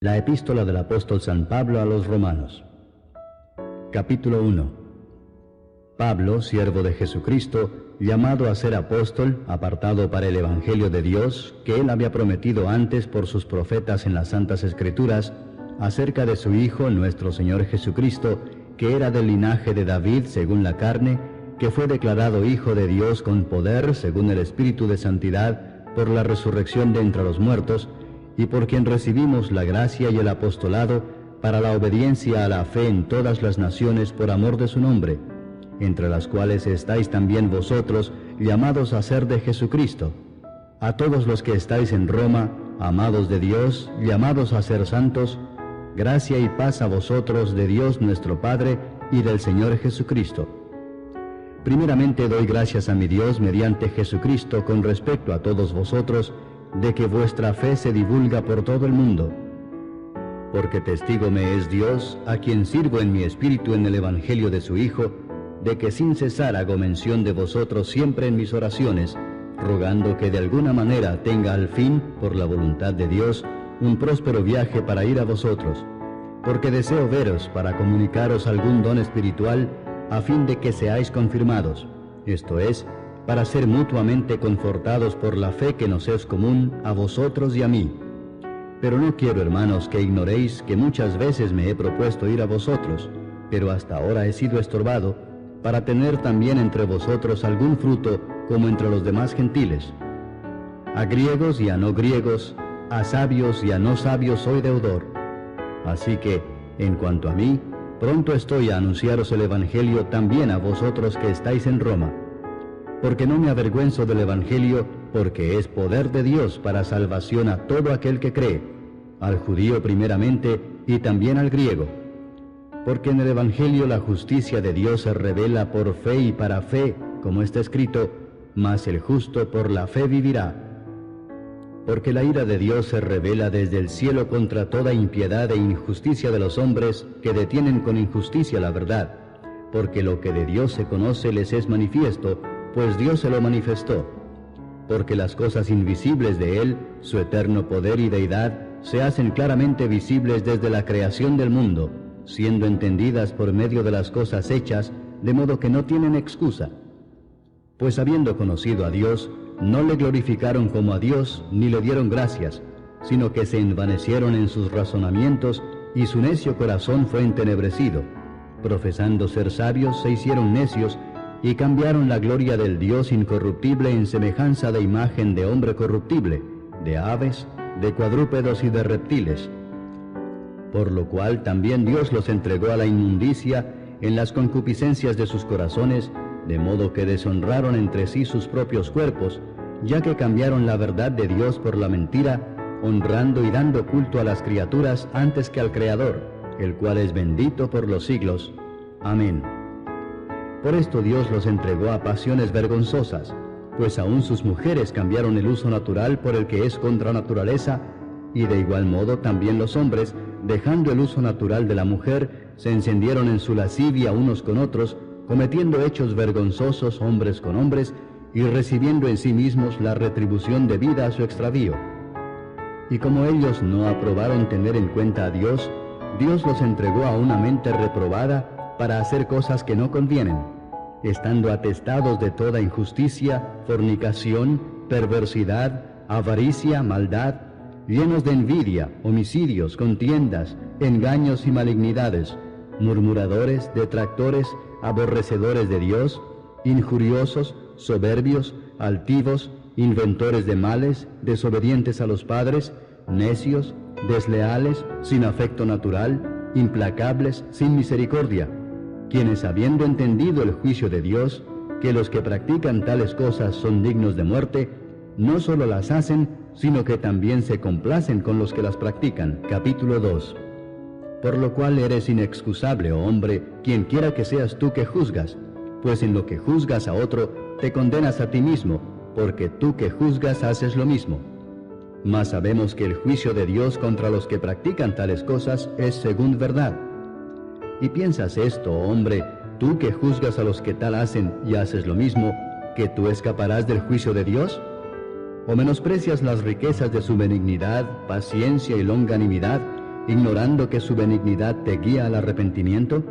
La epístola del apóstol San Pablo a los Romanos. Capítulo 1. Pablo, siervo de Jesucristo, llamado a ser apóstol, apartado para el Evangelio de Dios, que él había prometido antes por sus profetas en las Santas Escrituras, acerca de su Hijo, nuestro Señor Jesucristo, que era del linaje de David según la carne, que fue declarado Hijo de Dios con poder, según el Espíritu de Santidad, por la resurrección de entre los muertos, y por quien recibimos la gracia y el apostolado para la obediencia a la fe en todas las naciones por amor de su nombre, entre las cuales estáis también vosotros, llamados a ser de Jesucristo. A todos los que estáis en Roma, amados de Dios, llamados a ser santos, gracia y paz a vosotros de Dios nuestro Padre y del Señor Jesucristo. Primeramente doy gracias a mi Dios mediante Jesucristo con respecto a todos vosotros, de que vuestra fe se divulga por todo el mundo. Porque testigo me es Dios, a quien sirvo en mi espíritu en el Evangelio de su Hijo, de que sin cesar hago mención de vosotros siempre en mis oraciones, rogando que de alguna manera tenga al fin, por la voluntad de Dios, un próspero viaje para ir a vosotros, porque deseo veros para comunicaros algún don espiritual, a fin de que seáis confirmados, esto es, para ser mutuamente confortados por la fe que nos es común a vosotros y a mí. Pero no quiero, hermanos, que ignoréis que muchas veces me he propuesto ir a vosotros, pero hasta ahora he sido estorbado, para tener también entre vosotros algún fruto como entre los demás gentiles. A griegos y a no griegos, a sabios y a no sabios soy deudor. Así que, en cuanto a mí, pronto estoy a anunciaros el Evangelio también a vosotros que estáis en Roma. Porque no me avergüenzo del Evangelio, porque es poder de Dios para salvación a todo aquel que cree, al judío primeramente y también al griego. Porque en el Evangelio la justicia de Dios se revela por fe y para fe, como está escrito, mas el justo por la fe vivirá. Porque la ira de Dios se revela desde el cielo contra toda impiedad e injusticia de los hombres que detienen con injusticia la verdad, porque lo que de Dios se conoce les es manifiesto, pues Dios se lo manifestó. Porque las cosas invisibles de Él, su eterno poder y deidad, se hacen claramente visibles desde la creación del mundo, siendo entendidas por medio de las cosas hechas, de modo que no tienen excusa. Pues habiendo conocido a Dios, no le glorificaron como a Dios, ni le dieron gracias, sino que se envanecieron en sus razonamientos, y su necio corazón fue entenebrecido. Profesando ser sabios, se hicieron necios, y cambiaron la gloria del Dios incorruptible en semejanza de imagen de hombre corruptible, de aves, de cuadrúpedos y de reptiles. Por lo cual también Dios los entregó a la inmundicia en las concupiscencias de sus corazones, de modo que deshonraron entre sí sus propios cuerpos, ya que cambiaron la verdad de Dios por la mentira, honrando y dando culto a las criaturas antes que al Creador, el cual es bendito por los siglos. Amén. Por esto Dios los entregó a pasiones vergonzosas, pues aún sus mujeres cambiaron el uso natural por el que es contra naturaleza, y de igual modo también los hombres, dejando el uso natural de la mujer, se encendieron en su lascivia unos con otros, cometiendo hechos vergonzosos hombres con hombres, y recibiendo en sí mismos la retribución debida a su extravío. Y como ellos no aprobaron tener en cuenta a Dios, Dios los entregó a una mente reprobada para hacer cosas que no convienen, estando atestados de toda injusticia, fornicación, perversidad, avaricia, maldad, llenos de envidia, homicidios, contiendas, engaños y malignidades, murmuradores, detractores, aborrecedores de Dios, injuriosos, soberbios, altivos, inventores de males, desobedientes a los padres, necios, desleales, sin afecto natural, implacables, sin misericordia, quienes habiendo entendido el juicio de Dios, que los que practican tales cosas son dignos de muerte, no solo las hacen, sino que también se complacen con los que las practican. Capítulo 2. Por lo cual eres inexcusable, oh hombre, quien quiera que seas tú que juzgas, pues en lo que juzgas a otro, te condenas a ti mismo, porque tú que juzgas haces lo mismo. Mas sabemos que el juicio de Dios contra los que practican tales cosas es según verdad. ¿Y piensas esto, oh hombre, tú que juzgas a los que tal hacen y haces lo mismo, que tú escaparás del juicio de Dios? ¿O menosprecias las riquezas de su benignidad, paciencia y longanimidad, ignorando que su benignidad te guía al arrepentimiento?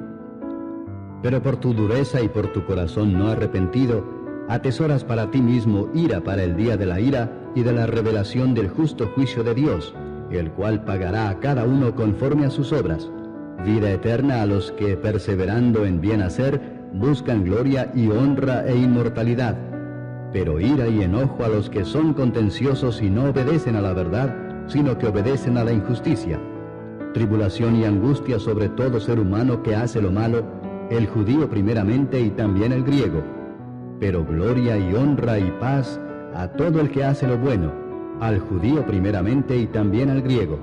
Pero por tu dureza y por tu corazón no arrepentido, atesoras para ti mismo ira para el día de la ira y de la revelación del justo juicio de Dios, el cual pagará a cada uno conforme a sus obras, vida eterna a los que, perseverando en bien hacer, buscan gloria y honra e inmortalidad, pero ira y enojo a los que son contenciosos y no obedecen a la verdad, sino que obedecen a la injusticia. Tribulación y angustia sobre todo ser humano que hace lo malo, el judío primeramente y también el griego, pero gloria y honra y paz a todo el que hace lo bueno, al judío primeramente y también al griego,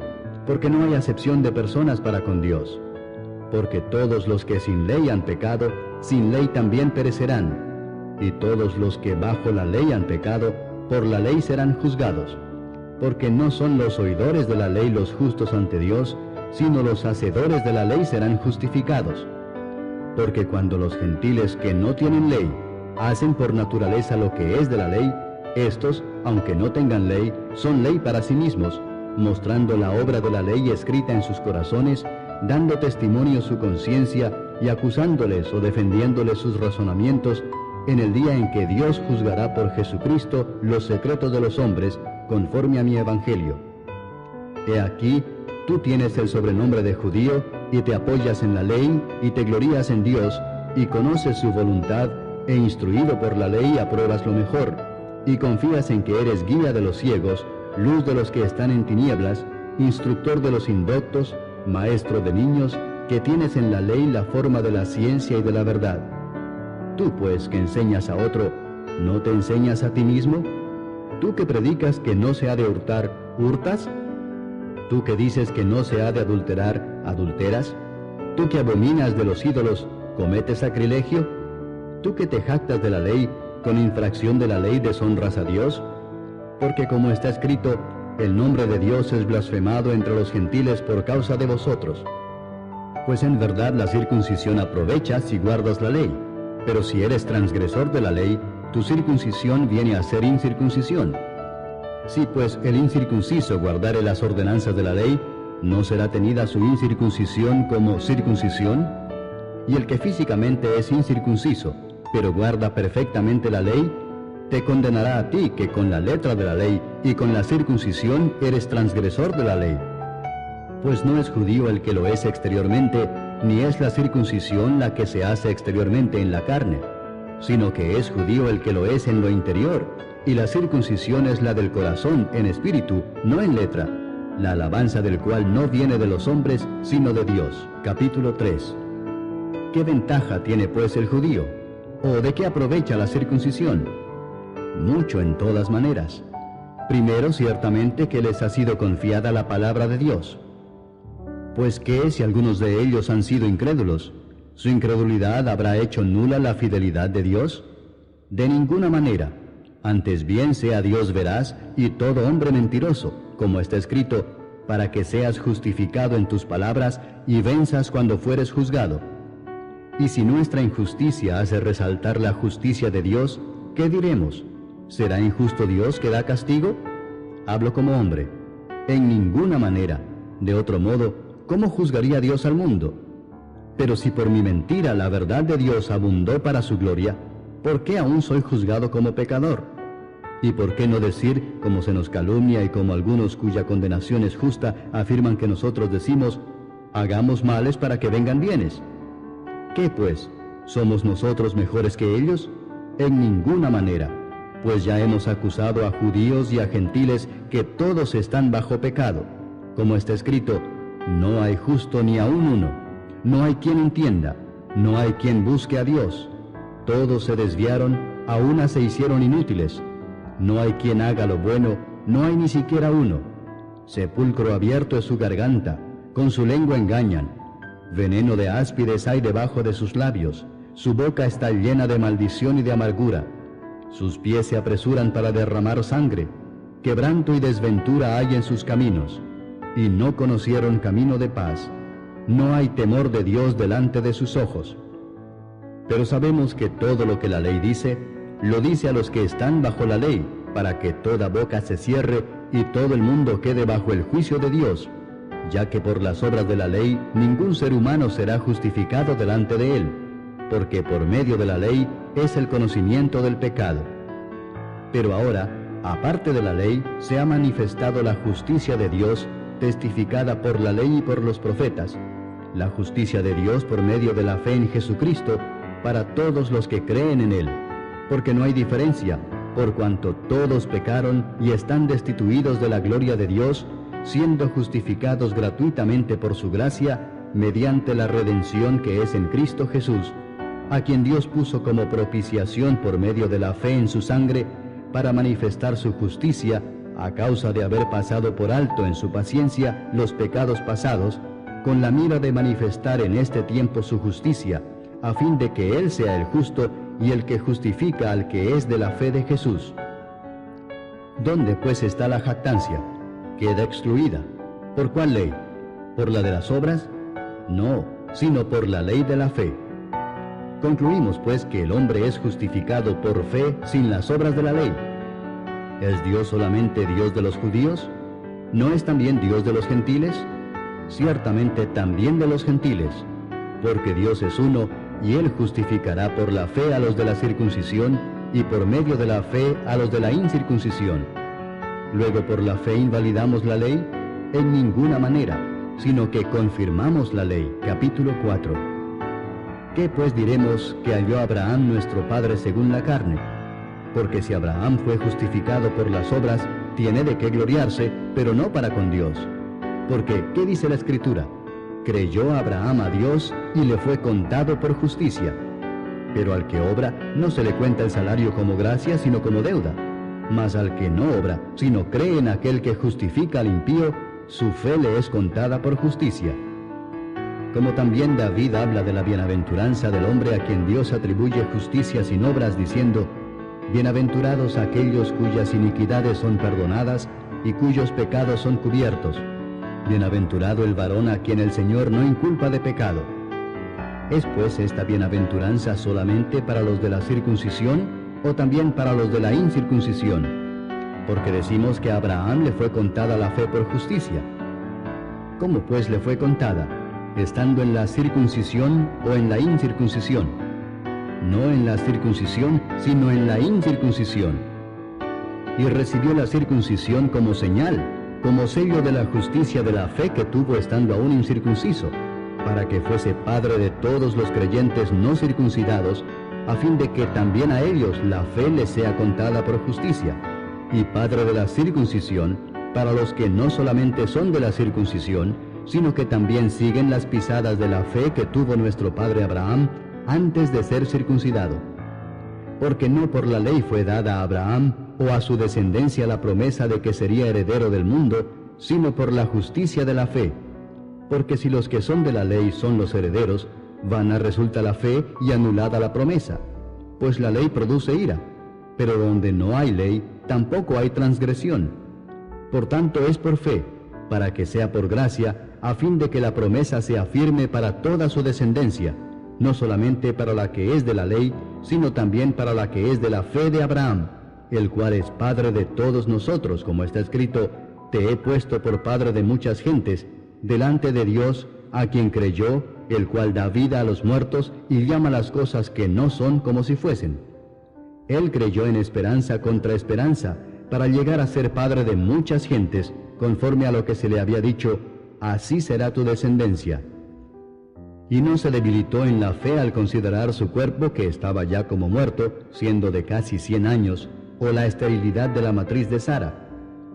porque no hay acepción de personas para con Dios. Porque todos los que sin ley han pecado, sin ley también perecerán, y todos los que bajo la ley han pecado, por la ley serán juzgados. Porque no son los oidores de la ley los justos ante Dios, sino los hacedores de la ley serán justificados. Porque cuando los gentiles que no tienen ley hacen por naturaleza lo que es de la ley, estos, aunque no tengan ley, son ley para sí mismos, mostrando la obra de la ley escrita en sus corazones, dando testimonio su conciencia y acusándoles o defendiéndoles sus razonamientos en el día en que Dios juzgará por Jesucristo los secretos de los hombres, conforme a mi evangelio. He aquí, tú tienes el sobrenombre de judío, y te apoyas en la ley, y te glorías en Dios, y conoces su voluntad, e instruido por la ley apruebas lo mejor, y confías en que eres guía de los ciegos, luz de los que están en tinieblas, instructor de los indoctos, maestro de niños, que tienes en la ley la forma de la ciencia y de la verdad. Tú pues que enseñas a otro, ¿no te enseñas a ti mismo? Tú que predicas que no se ha de hurtar, ¿hurtas? Tú que dices que no se ha de adulterar, ¿adulteras? Tú que abominas de los ídolos, ¿cometes sacrilegio? Tú que te jactas de la ley, ¿con infracción de la ley deshonras a Dios? Porque como está escrito, el nombre de Dios es blasfemado entre los gentiles por causa de vosotros. Pues en verdad la circuncisión aprovecha si guardas la ley, pero si eres transgresor de la ley, tu circuncisión viene a ser incircuncisión. Si pues el incircunciso guardare las ordenanzas de la ley, ¿no será tenida su incircuncisión como circuncisión? Y el que físicamente es incircunciso, pero guarda perfectamente la ley, te condenará a ti que con la letra de la ley y con la circuncisión eres transgresor de la ley. Pues no es judío el que lo es exteriormente, ni es la circuncisión la que se hace exteriormente en la carne, sino que es judío el que lo es en lo interior, y la circuncisión es la del corazón en espíritu, no en letra, la alabanza del cual no viene de los hombres, sino de Dios. Capítulo 3. ¿Qué ventaja tiene pues el judío? ¿O de qué aprovecha la circuncisión? Mucho en todas maneras. Primero, ciertamente que les ha sido confiada la palabra de Dios. Pues ¿qué si algunos de ellos han sido incrédulos? ¿Su incredulidad habrá hecho nula la fidelidad de Dios? De ninguna manera. Antes bien sea Dios veraz y todo hombre mentiroso, como está escrito, para que seas justificado en tus palabras y venzas cuando fueres juzgado. Y si nuestra injusticia hace resaltar la justicia de Dios, ¿qué diremos? ¿Será injusto Dios que da castigo? Hablo como hombre. En ninguna manera. De otro modo, ¿cómo juzgaría Dios al mundo? Pero si por mi mentira la verdad de Dios abundó para su gloria, ¿por qué aún soy juzgado como pecador? ¿Y por qué no decir, como se nos calumnia y como algunos cuya condenación es justa afirman que nosotros decimos, hagamos males para que vengan bienes? ¿Qué pues? ¿Somos nosotros mejores que ellos? En ninguna manera, pues ya hemos acusado a judíos y a gentiles que todos están bajo pecado. Como está escrito, no hay justo ni aun uno, no hay quien entienda, no hay quien busque a Dios. Todos se desviaron, a una se hicieron inútiles. No hay quien haga lo bueno, no hay ni siquiera uno. Sepulcro abierto es su garganta, con su lengua engañan. Veneno de áspides hay debajo de sus labios, su boca está llena de maldición y de amargura. Sus pies se apresuran para derramar sangre, quebranto y desventura hay en sus caminos, y no conocieron camino de paz. No hay temor de Dios delante de sus ojos. Pero sabemos que todo lo que la ley dice, lo dice a los que están bajo la ley, para que toda boca se cierre y todo el mundo quede bajo el juicio de Dios. ya que por las obras de la ley ningún ser humano será justificado delante de él, porque por medio de la ley es el conocimiento del pecado. Pero ahora, aparte de la ley, se ha manifestado la justicia de Dios, testificada por la ley y por los profetas, la justicia de Dios por medio de la fe en Jesucristo, para todos los que creen en Él, porque no hay diferencia, por cuanto todos pecaron y están destituidos de la gloria de Dios, siendo justificados gratuitamente por su gracia, mediante la redención que es en Cristo Jesús, a quien Dios puso como propiciación por medio de la fe en su sangre, para manifestar su justicia, a causa de haber pasado por alto en su paciencia los pecados pasados, con la mira de manifestar en este tiempo su justicia, a fin de que Él sea el justo y el que justifica al que es de la fe de Jesús. ¿Dónde pues está la jactancia? Queda excluida. ¿Por cuál ley? ¿Por la de las obras? No, sino por la ley de la fe. Concluimos pues que el hombre es justificado por fe sin las obras de la ley. ¿Es Dios solamente Dios de los judíos? ¿No es también Dios de los gentiles? Ciertamente también de los gentiles, porque Dios es uno, y Él justificará por la fe a los de la circuncisión, y por medio de la fe a los de la incircuncisión. Luego, ¿por la fe invalidamos la ley? En ninguna manera, sino que confirmamos la ley. Capítulo 4. ¿Qué pues diremos que halló Abraham nuestro padre según la carne? Porque si Abraham fue justificado por las obras, tiene de qué gloriarse, pero no para con Dios. Porque, ¿qué dice la Escritura? Creyó Abraham a Dios y le fue contado por justicia. Pero al que obra, no se le cuenta el salario como gracia, sino como deuda. Mas al que no obra, sino cree en aquel que justifica al impío, su fe le es contada por justicia. Como también David habla de la bienaventuranza del hombre a quien Dios atribuye justicia sin obras, diciendo: bienaventurados aquellos cuyas iniquidades son perdonadas y cuyos pecados son cubiertos. Bienaventurado el varón a quien el Señor no inculpa de pecado. ¿Es pues esta bienaventuranza solamente para los de la circuncisión o también para los de la incircuncisión? Porque decimos que a Abraham le fue contada la fe por justicia. ¿Cómo pues le fue contada? ¿Estando en la circuncisión o en la incircuncisión? No en la circuncisión, sino en la incircuncisión. Y recibió la circuncisión como señal, como sello de la justicia de la fe que tuvo estando aún incircunciso, para que fuese padre de todos los creyentes no circuncidados, a fin de que también a ellos la fe les sea contada por justicia, y padre de la circuncisión, para los que no solamente son de la circuncisión, sino que también siguen las pisadas de la fe que tuvo nuestro padre Abraham antes de ser circuncidado. Porque no por la ley fue dada a Abraham o a su descendencia la promesa de que sería heredero del mundo, sino por la justicia de la fe. Porque si los que son de la ley son los herederos, vana resulta la fe y anulada la promesa, pues la ley produce ira, pero donde no hay ley, tampoco hay transgresión. Por tanto es por fe, para que sea por gracia, a fin de que la promesa sea firme para toda su descendencia, no solamente para la que es de la ley, sino también para la que es de la fe de Abraham, el cual es padre de todos nosotros, como está escrito: te he puesto por padre de muchas gentes, delante de Dios, a quien creyó, el cual da vida a los muertos y llama las cosas que no son como si fuesen. Él creyó en esperanza contra esperanza, para llegar a ser padre de muchas gentes, conforme a lo que se le había dicho: así será tu descendencia. Y no se debilitó en la fe al considerar su cuerpo, que estaba ya como muerto, siendo de casi 100 años, o la esterilidad de la matriz de Sara.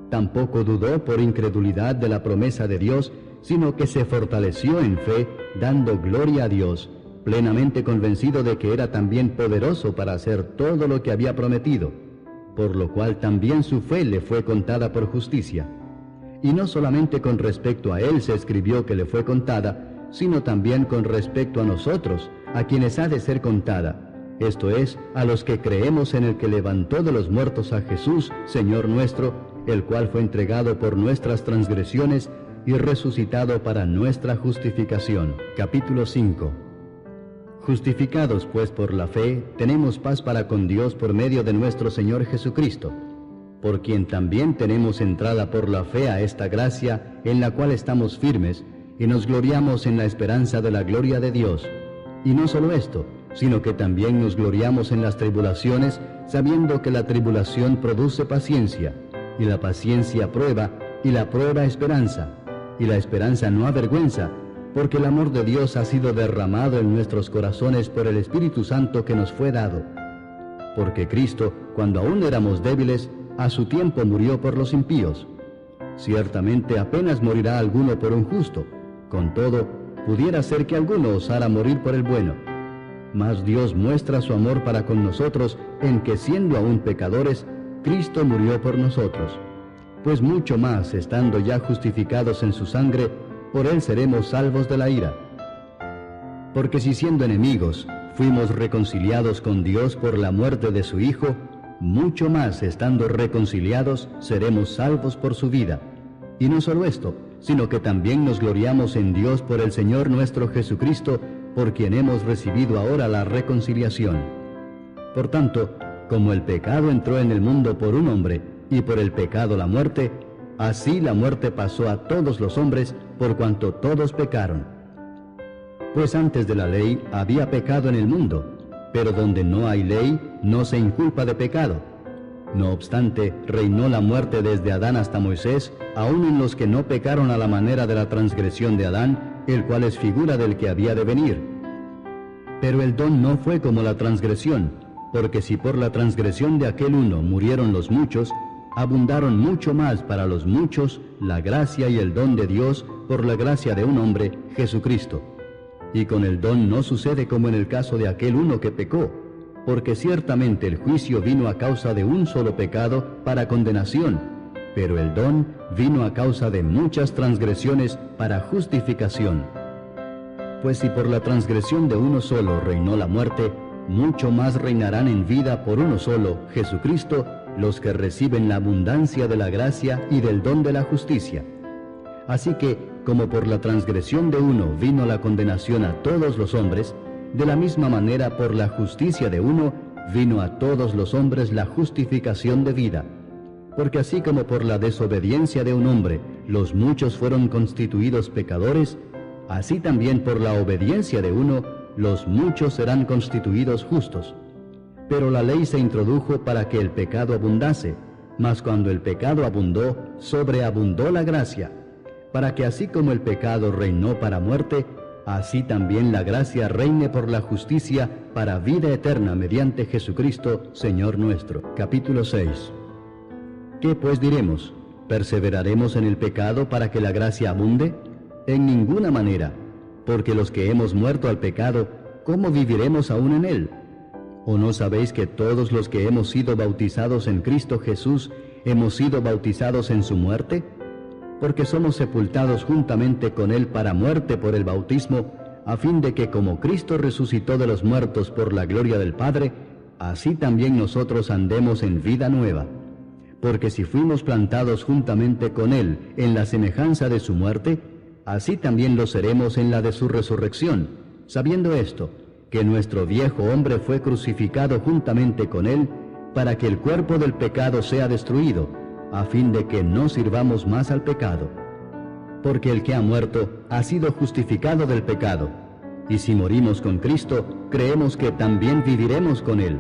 Tampoco dudó por incredulidad de la promesa de Dios, sino que se fortaleció en fe, dando gloria a Dios, plenamente convencido de que era también poderoso para hacer todo lo que había prometido, por lo cual también su fe le fue contada por justicia. Y no solamente con respecto a él se escribió que le fue contada, sino también con respecto a nosotros, a quienes ha de ser contada, esto es, a los que creemos en el que levantó de los muertos a Jesús, Señor nuestro, el cual fue entregado por nuestras transgresiones y resucitado para nuestra justificación. Capítulo 5. Justificados pues por la fe, tenemos paz para con Dios por medio de nuestro Señor Jesucristo, por quien también tenemos entrada por la fe a esta gracia en la cual estamos firmes y nos gloriamos en la esperanza de la gloria de Dios. Y no solo esto, sino que también nos gloriamos en las tribulaciones, sabiendo que la tribulación produce paciencia, y la paciencia prueba, y la prueba esperanza, y la esperanza no avergüenza, porque el amor de Dios ha sido derramado en nuestros corazones por el Espíritu Santo que nos fue dado. Porque Cristo, cuando aún éramos débiles, a su tiempo murió por los impíos. Ciertamente apenas morirá alguno por un justo, con todo, pudiera ser que alguno osara morir por el bueno. Mas Dios muestra su amor para con nosotros en que, siendo aún pecadores, Cristo murió por nosotros. Pues mucho más, estando ya justificados en su sangre, por él seremos salvos de la ira. Porque si siendo enemigos fuimos reconciliados con Dios por la muerte de su Hijo, mucho más, estando reconciliados, seremos salvos por su vida. Y no solo esto, sino que también nos gloriamos en Dios por el Señor nuestro Jesucristo, por quien hemos recibido ahora la reconciliación. Por tanto, como el pecado entró en el mundo por un hombre, y por el pecado la muerte, así la muerte pasó a todos los hombres, por cuanto todos pecaron. Pues antes de la ley había pecado en el mundo, pero donde no hay ley, no se inculpa de pecado. No obstante, reinó la muerte desde Adán hasta Moisés, aun en los que no pecaron a la manera de la transgresión de Adán, el cual es figura del que había de venir. Pero el don no fue como la transgresión, porque si por la transgresión de aquel uno murieron los muchos, abundaron mucho más para los muchos la gracia y el don de Dios por la gracia de un hombre, Jesucristo. Y con el don no sucede como en el caso de aquel uno que pecó, porque ciertamente el juicio vino a causa de un solo pecado para condenación, pero el don vino a causa de muchas transgresiones para justificación. Pues si por la transgresión de uno solo reinó la muerte, mucho más reinarán en vida por uno solo, Jesucristo, los que reciben la abundancia de la gracia y del don de la justicia. Así que, como por la transgresión de uno vino la condenación a todos los hombres, de la misma manera por la justicia de uno vino a todos los hombres la justificación de vida. Porque así como por la desobediencia de un hombre los muchos fueron constituidos pecadores, así también por la obediencia de uno los muchos serán constituidos justos. Pero la ley se introdujo para que el pecado abundase, mas cuando el pecado abundó, sobreabundó la gracia, para que así como el pecado reinó para muerte, así también la gracia reine por la justicia para vida eterna mediante Jesucristo, Señor nuestro. Capítulo 6. ¿Qué pues diremos? ¿Perseveraremos en el pecado para que la gracia abunde? En ninguna manera, porque los que hemos muerto al pecado, ¿cómo viviremos aún en él? ¿O no sabéis que todos los que hemos sido bautizados en Cristo Jesús, hemos sido bautizados en su muerte? Porque somos sepultados juntamente con él para muerte por el bautismo, a fin de que como Cristo resucitó de los muertos por la gloria del Padre, así también nosotros andemos en vida nueva. Porque si fuimos plantados juntamente con él en la semejanza de su muerte, así también lo seremos en la de su resurrección, sabiendo esto, que nuestro viejo hombre fue crucificado juntamente con él, para que el cuerpo del pecado sea destruido, a fin de que no sirvamos más al pecado. Porque el que ha muerto ha sido justificado del pecado, y si morimos con Cristo, creemos que también viviremos con él,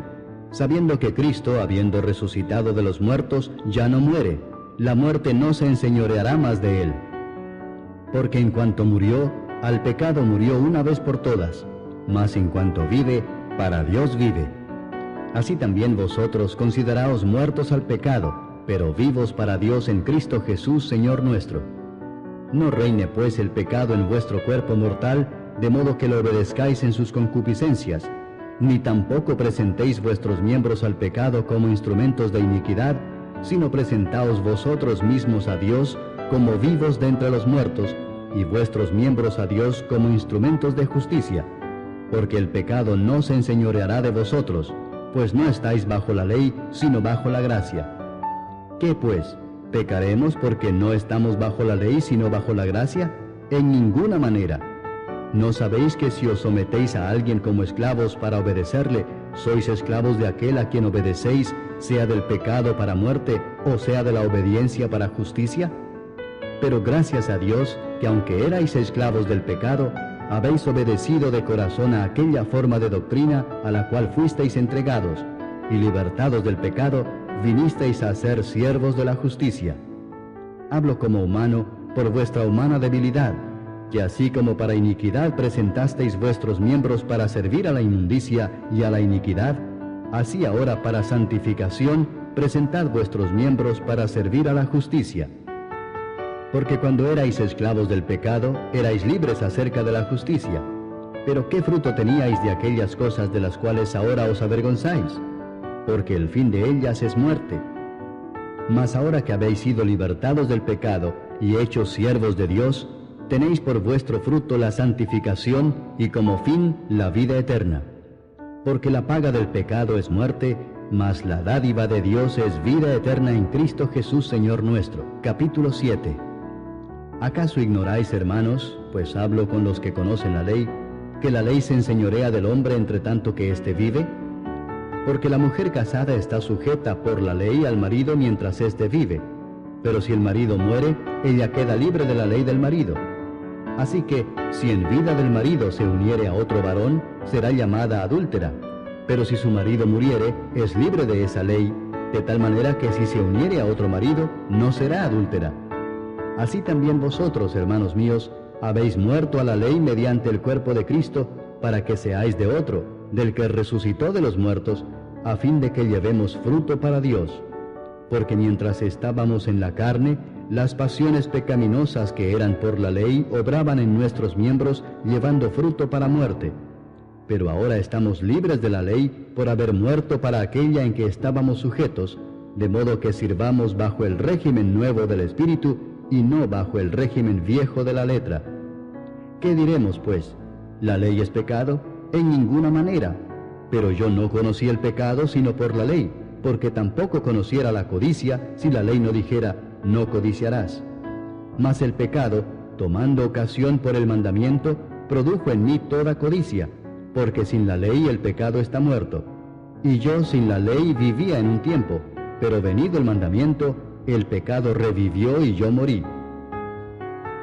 sabiendo que Cristo, habiendo resucitado de los muertos, ya no muere, la muerte no se enseñoreará más de él. Porque en cuanto murió, al pecado murió una vez por todas, mas en cuanto vive, para Dios vive. Así también vosotros consideraos muertos al pecado, pero vivos para Dios en Cristo Jesús, Señor nuestro. No reine pues el pecado en vuestro cuerpo mortal, de modo que lo obedezcáis en sus concupiscencias, ni tampoco presentéis vuestros miembros al pecado como instrumentos de iniquidad, sino presentaos vosotros mismos a Dios como vivos de entre los muertos, y vuestros miembros a Dios como instrumentos de justicia. Porque el pecado no se enseñoreará de vosotros, pues no estáis bajo la ley, sino bajo la gracia. ¿Qué pues? ¿Pecaremos porque no estamos bajo la ley, sino bajo la gracia? En ninguna manera. ¿No sabéis que si os sometéis a alguien como esclavos para obedecerle, sois esclavos de aquel a quien obedecéis, sea del pecado para muerte o sea de la obediencia para justicia? Pero gracias a Dios que aunque erais esclavos del pecado, habéis obedecido de corazón a aquella forma de doctrina a la cual fuisteis entregados, y libertados del pecado, vinisteis a ser siervos de la justicia. Hablo como humano por vuestra humana debilidad, que así como para iniquidad presentasteis vuestros miembros para servir a la inmundicia y a la iniquidad, así ahora para santificación presentad vuestros miembros para servir a la justicia. Porque cuando erais esclavos del pecado, erais libres acerca de la justicia. Pero ¿qué fruto teníais de aquellas cosas de las cuales ahora os avergonzáis? Porque el fin de ellas es muerte. Mas ahora que habéis sido libertados del pecado y hechos siervos de Dios, tenéis por vuestro fruto la santificación y como fin la vida eterna. Porque la paga del pecado es muerte, mas la dádiva de Dios es vida eterna en Cristo Jesús Señor nuestro. Capítulo 7. ¿Acaso ignoráis, hermanos, pues hablo con los que conocen la ley, que la ley se enseñorea del hombre entre tanto que éste vive? Porque la mujer casada está sujeta por la ley al marido mientras éste vive, pero si el marido muere, ella queda libre de la ley del marido. Así que, si en vida del marido se uniere a otro varón, será llamada adúltera, pero si su marido muriere, es libre de esa ley, de tal manera que si se uniere a otro marido, no será adúltera. Así también vosotros, hermanos míos, habéis muerto a la ley mediante el cuerpo de Cristo, para que seáis de otro, del que resucitó de los muertos, a fin de que llevemos fruto para Dios. Porque mientras estábamos en la carne, las pasiones pecaminosas que eran por la ley obraban en nuestros miembros, llevando fruto para muerte. Pero ahora estamos libres de la ley por haber muerto para aquella en que estábamos sujetos, de modo que sirvamos bajo el régimen nuevo del Espíritu y no bajo el régimen viejo de la letra. ¿Qué diremos, pues? ¿La ley es pecado? En ninguna manera. Pero yo no conocí el pecado sino por la ley, porque tampoco conociera la codicia si la ley no dijera, no codiciarás. Mas el pecado, tomando ocasión por el mandamiento, produjo en mí toda codicia, porque sin la ley el pecado está muerto. Y yo sin la ley vivía en un tiempo, pero venido el mandamiento, el pecado revivió y yo morí.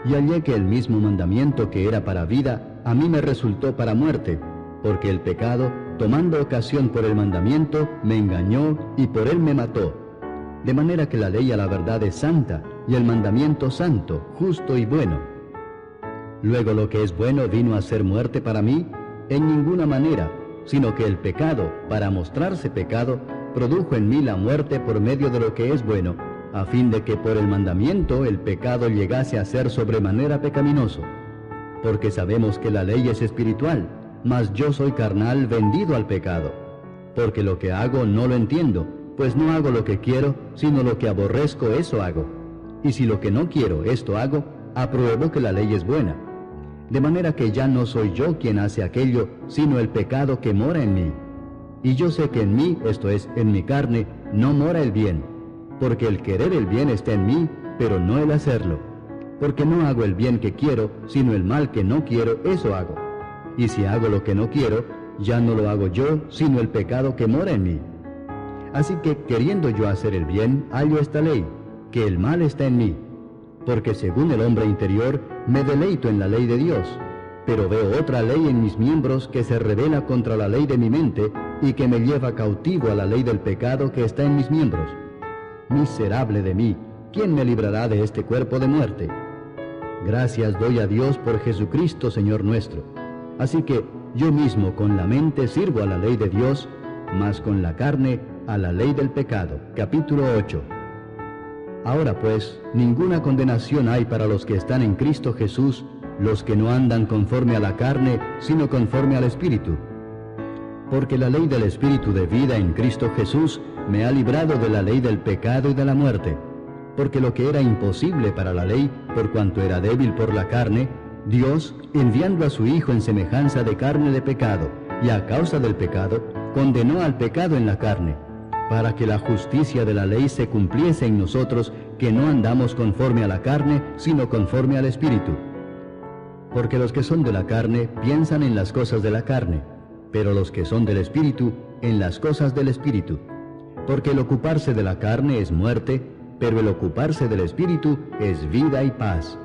Y hallé que el mismo mandamiento que era para vida, a mí me resultó para muerte, porque el pecado, tomando ocasión por el mandamiento, me engañó y por él me mató. De manera que la ley a la verdad es santa, y el mandamiento santo, justo y bueno. Luego lo que es bueno vino a ser muerte para mí, en ninguna manera, sino que el pecado, para mostrarse pecado, produjo en mí la muerte por medio de lo que es bueno, a fin de que por el mandamiento el pecado llegase a ser sobremanera pecaminoso. Porque sabemos que la ley es espiritual, mas yo soy carnal vendido al pecado. Porque lo que hago no lo entiendo, pues no hago lo que quiero, sino lo que aborrezco, eso hago. Y si lo que no quiero, esto hago, apruebo que la ley es buena. De manera que ya no soy yo quien hace aquello, sino el pecado que mora en mí. Y yo sé que en mí, esto es, en mi carne, no mora el bien. Porque el querer el bien está en mí, pero no el hacerlo. Porque no hago el bien que quiero, sino el mal que no quiero, eso hago. Y si hago lo que no quiero, ya no lo hago yo, sino el pecado que mora en mí. Así que, queriendo yo hacer el bien, hallo esta ley, que el mal está en mí. Porque según el hombre interior, me deleito en la ley de Dios, pero veo otra ley en mis miembros que se rebela contra la ley de mi mente y que me lleva cautivo a la ley del pecado que está en mis miembros. Miserable de mí, ¿quién me librará de este cuerpo de muerte? Gracias doy a Dios por Jesucristo, Señor nuestro. Así que yo mismo con la mente sirvo a la ley de Dios, mas con la carne a la ley del pecado. Capítulo 8. Ahora pues, ninguna condenación hay para los que están en Cristo Jesús, los que no andan conforme a la carne, sino conforme al Espíritu. Porque la ley del Espíritu de vida en Cristo Jesús me ha librado de la ley del pecado y de la muerte. Porque lo que era imposible para la ley, por cuanto era débil por la carne, Dios, enviando a su Hijo en semejanza de carne de pecado, y a causa del pecado, condenó al pecado en la carne, para que la justicia de la ley se cumpliese en nosotros, que no andamos conforme a la carne, sino conforme al Espíritu. Porque los que son de la carne piensan en las cosas de la carne, pero los que son del Espíritu, en las cosas del Espíritu. Porque el ocuparse de la carne es muerte, pero el ocuparse del Espíritu es vida y paz.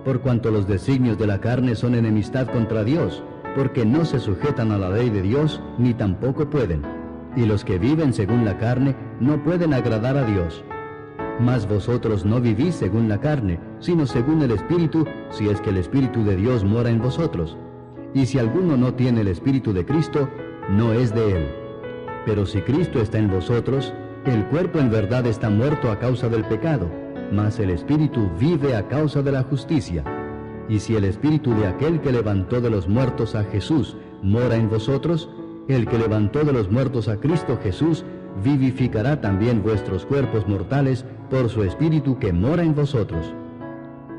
Por cuanto los designios de la carne son enemistad contra Dios, porque no se sujetan a la ley de Dios, ni tampoco pueden. Y los que viven según la carne no pueden agradar a Dios. Mas vosotros no vivís según la carne, sino según el Espíritu, si es que el Espíritu de Dios mora en vosotros. Y si alguno no tiene el Espíritu de Cristo, no es de él. Pero si Cristo está en vosotros, el cuerpo en verdad está muerto a causa del pecado, mas el Espíritu vive a causa de la justicia. Y si el Espíritu de aquel que levantó de los muertos a Jesús mora en vosotros, el que levantó de los muertos a Cristo Jesús vivificará también vuestros cuerpos mortales por su Espíritu que mora en vosotros.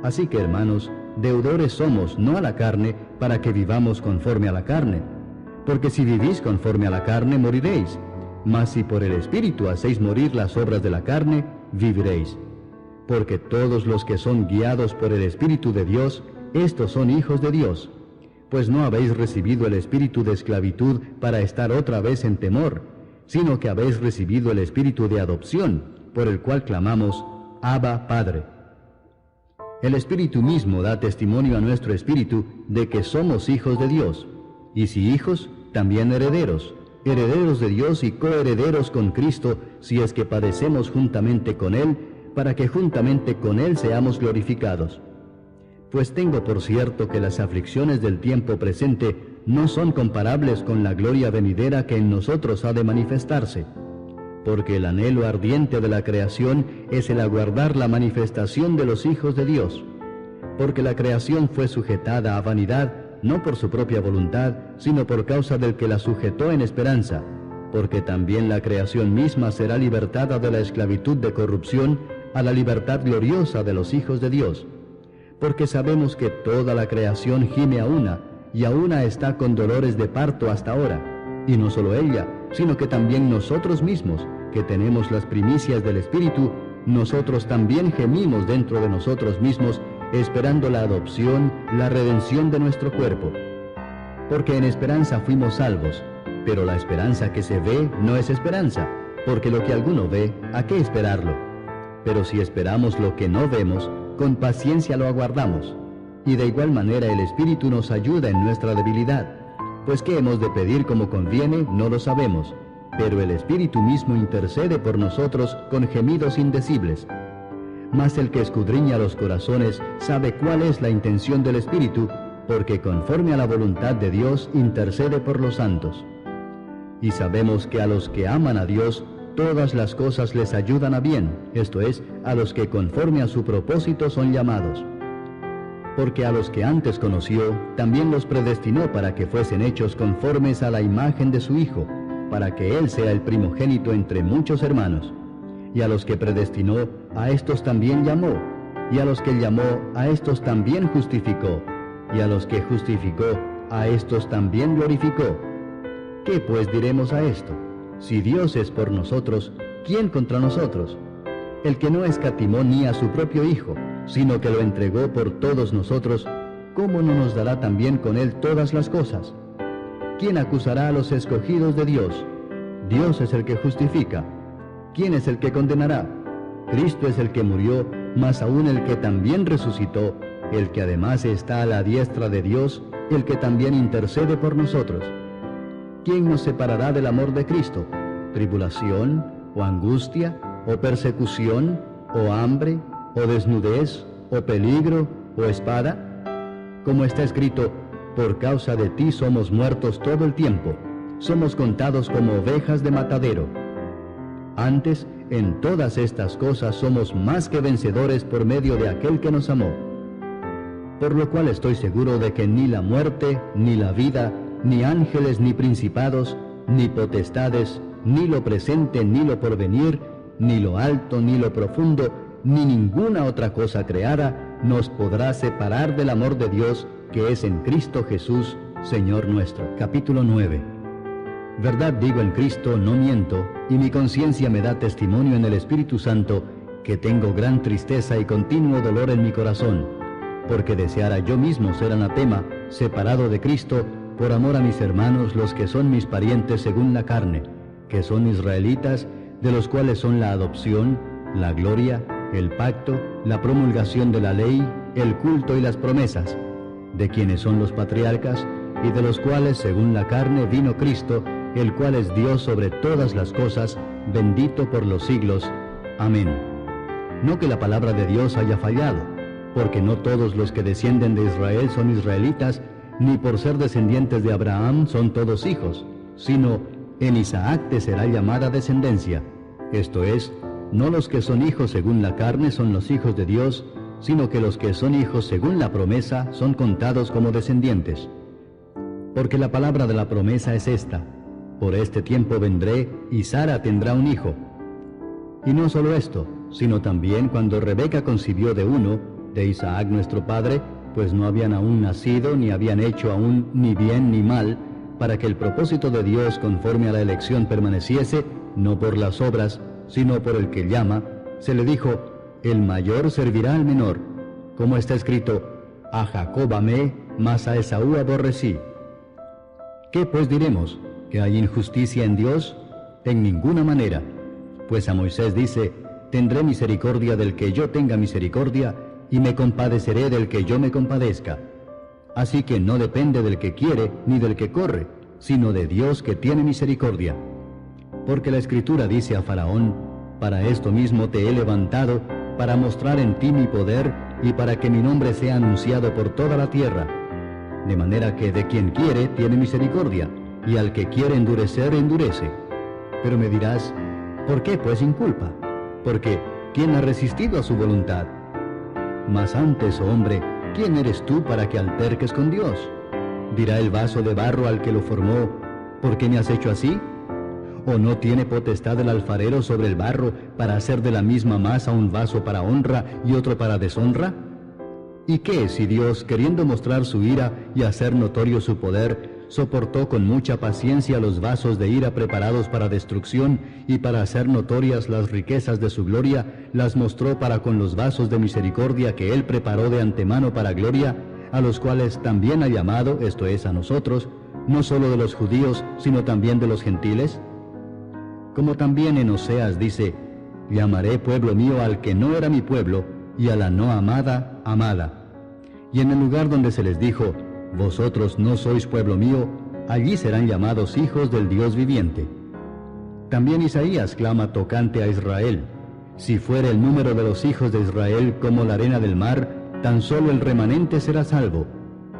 Así que, hermanos, deudores somos no a la carne, para que vivamos conforme a la carne. Porque si vivís conforme a la carne, moriréis. Mas si por el Espíritu hacéis morir las obras de la carne, viviréis. Porque todos los que son guiados por el Espíritu de Dios, estos son hijos de Dios. Pues no habéis recibido el espíritu de esclavitud para estar otra vez en temor, sino que habéis recibido el espíritu de adopción, por el cual clamamos, Abba, Padre. El Espíritu mismo da testimonio a nuestro espíritu de que somos hijos de Dios, y si hijos, también herederos, herederos de Dios y coherederos con Cristo, si es que padecemos juntamente con Él, para que juntamente con Él seamos glorificados. Pues tengo por cierto que las aflicciones del tiempo presente no son comparables con la gloria venidera que en nosotros ha de manifestarse. Porque el anhelo ardiente de la creación es el aguardar la manifestación de los hijos de Dios. Porque la creación fue sujetada a vanidad, no por su propia voluntad, sino por causa del que la sujetó en esperanza. Porque también la creación misma será libertada de la esclavitud de corrupción a la libertad gloriosa de los hijos de Dios. Porque sabemos que toda la creación gime a una, y a una está con dolores de parto hasta ahora. Y no solo ella, sino que también nosotros mismos, que tenemos las primicias del Espíritu, nosotros también gemimos dentro de nosotros mismos, esperando la adopción, la redención de nuestro cuerpo. Porque en esperanza fuimos salvos, pero la esperanza que se ve no es esperanza, porque lo que alguno ve, ¿a qué esperarlo? Pero si esperamos lo que no vemos, con paciencia lo aguardamos. Y de igual manera el Espíritu nos ayuda en nuestra debilidad, pues qué hemos de pedir como conviene, no lo sabemos, pero el Espíritu mismo intercede por nosotros con gemidos indecibles. Mas el que escudriña los corazones sabe cuál es la intención del Espíritu, porque conforme a la voluntad de Dios intercede por los santos. Y sabemos que a los que aman a Dios, todas las cosas les ayudan a bien, esto es, a los que conforme a su propósito son llamados. Porque a los que antes conoció, también los predestinó para que fuesen hechos conformes a la imagen de su Hijo, para que Él sea el primogénito entre muchos hermanos. Y a los que predestinó, a estos también llamó, y a los que llamó, a estos también justificó, y a los que justificó, a estos también glorificó. ¿Qué pues diremos a esto? Si Dios es por nosotros, ¿quién contra nosotros? El que no escatimó ni a su propio Hijo, sino que lo entregó por todos nosotros, ¿cómo no nos dará también con Él todas las cosas? ¿Quién acusará a los escogidos de Dios? Dios es el que justifica. ¿Quién es el que condenará? Cristo es el que murió, mas aún el que también resucitó, el que además está a la diestra de Dios, el que también intercede por nosotros. ¿Quién nos separará del amor de Cristo? ¿Tribulación, o angustia, o persecución, o hambre, o desnudez, o peligro, o espada? Como está escrito, por causa de ti somos muertos todo el tiempo, somos contados como ovejas de matadero. Antes, en todas estas cosas somos más que vencedores por medio de aquel que nos amó. Por lo cual estoy seguro de que ni la muerte, ni la vida, ni ángeles, ni principados, ni potestades, ni lo presente, ni lo porvenir, ni lo alto, ni lo profundo, ni ninguna otra cosa creada nos podrá separar del amor de Dios que es en Cristo Jesús, Señor nuestro. Capítulo 9. Verdad digo en Cristo, no miento, y mi conciencia me da testimonio en el Espíritu Santo, que tengo gran tristeza y continuo dolor en mi corazón, porque deseara yo mismo ser anatema, separado de Cristo, por amor a mis hermanos, los que son mis parientes según la carne, que son israelitas, de los cuales son la adopción, la gloria, el pacto, la promulgación de la ley, el culto y las promesas, de quienes son los patriarcas, y de los cuales según la carne vino Cristo, el cual es Dios sobre todas las cosas, bendito por los siglos. Amén. No que la palabra de Dios haya fallado, porque no todos los que descienden de Israel son israelitas, ni por ser descendientes de Abraham son todos hijos, sino en Isaac te será llamada descendencia. Esto es, no los que son hijos según la carne son los hijos de Dios, sino que los que son hijos según la promesa son contados como descendientes. Porque la palabra de la promesa es esta: por este tiempo vendré, y Sara tendrá un hijo. Y no solo esto, sino también cuando Rebeca concibió de uno, de Isaac nuestro padre, pues no habían aún nacido, ni habían hecho aún ni bien ni mal, para que el propósito de Dios conforme a la elección permaneciese, no por las obras, sino por el que llama, se le dijo: el mayor servirá al menor, como está escrito: a Jacob amé, mas a Esaú aborrecí. ¿Qué pues diremos? ¿Que hay injusticia en Dios? En ninguna manera. Pues a Moisés dice: tendré misericordia del que yo tenga misericordia, y me compadeceré del que yo me compadezca. Así que no depende del que quiere ni del que corre, sino de Dios que tiene misericordia. Porque la Escritura dice a Faraón: para esto mismo te he levantado, para mostrar en ti mi poder, y para que mi nombre sea anunciado por toda la tierra. De manera que de quien quiere tiene misericordia, y al que quiere endurecer, endurece. Pero me dirás: ¿por qué pues inculpa? Porque ¿quién ha resistido a su voluntad? Mas antes, oh hombre, ¿quién eres tú para que alterques con Dios? Dirá el vaso de barro al que lo formó: ¿por qué me has hecho así? ¿O no tiene potestad el alfarero sobre el barro para hacer de la misma masa un vaso para honra y otro para deshonra? ¿Y qué si Dios, queriendo mostrar su ira y hacer notorio su poder, soportó con mucha paciencia los vasos de ira preparados para destrucción, y para hacer notorias las riquezas de su gloria, las mostró para con los vasos de misericordia que Él preparó de antemano para gloria, a los cuales también ha llamado, esto es, a nosotros, no solo de los judíos, sino también de los gentiles? Como también en Oseas dice: llamaré pueblo mío al que no era mi pueblo, y a la no amada, amada. Y en el lugar donde se les dijo: vosotros no sois pueblo mío, allí serán llamados hijos del Dios viviente. También Isaías clama tocante a Israel: si fuera el número de los hijos de Israel como la arena del mar, tan solo el remanente será salvo,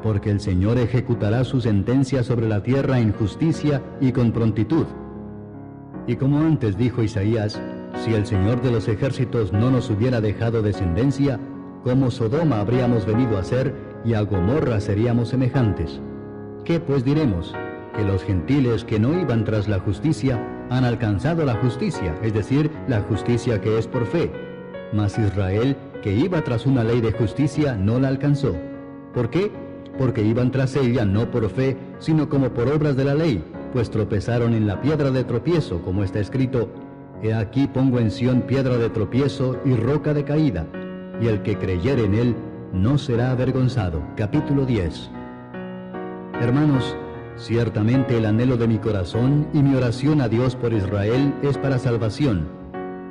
porque el Señor ejecutará su sentencia sobre la tierra en justicia y con prontitud. Y como antes dijo Isaías: si el Señor de los ejércitos no nos hubiera dejado descendencia, como Sodoma habríamos venido a ser, y a Gomorra seríamos semejantes. ¿Qué pues diremos? Que los gentiles que no iban tras la justicia han alcanzado la justicia, es decir, la justicia que es por fe. Mas Israel, que iba tras una ley de justicia, no la alcanzó. ¿Por qué? Porque iban tras ella no por fe, sino como por obras de la ley, pues tropezaron en la piedra de tropiezo, como está escrito: he aquí pongo en Sión piedra de tropiezo y roca de caída, y el que creyere en él no será avergonzado. Capítulo 10. Hermanos, ciertamente el anhelo de mi corazón y mi oración a Dios por Israel es para salvación,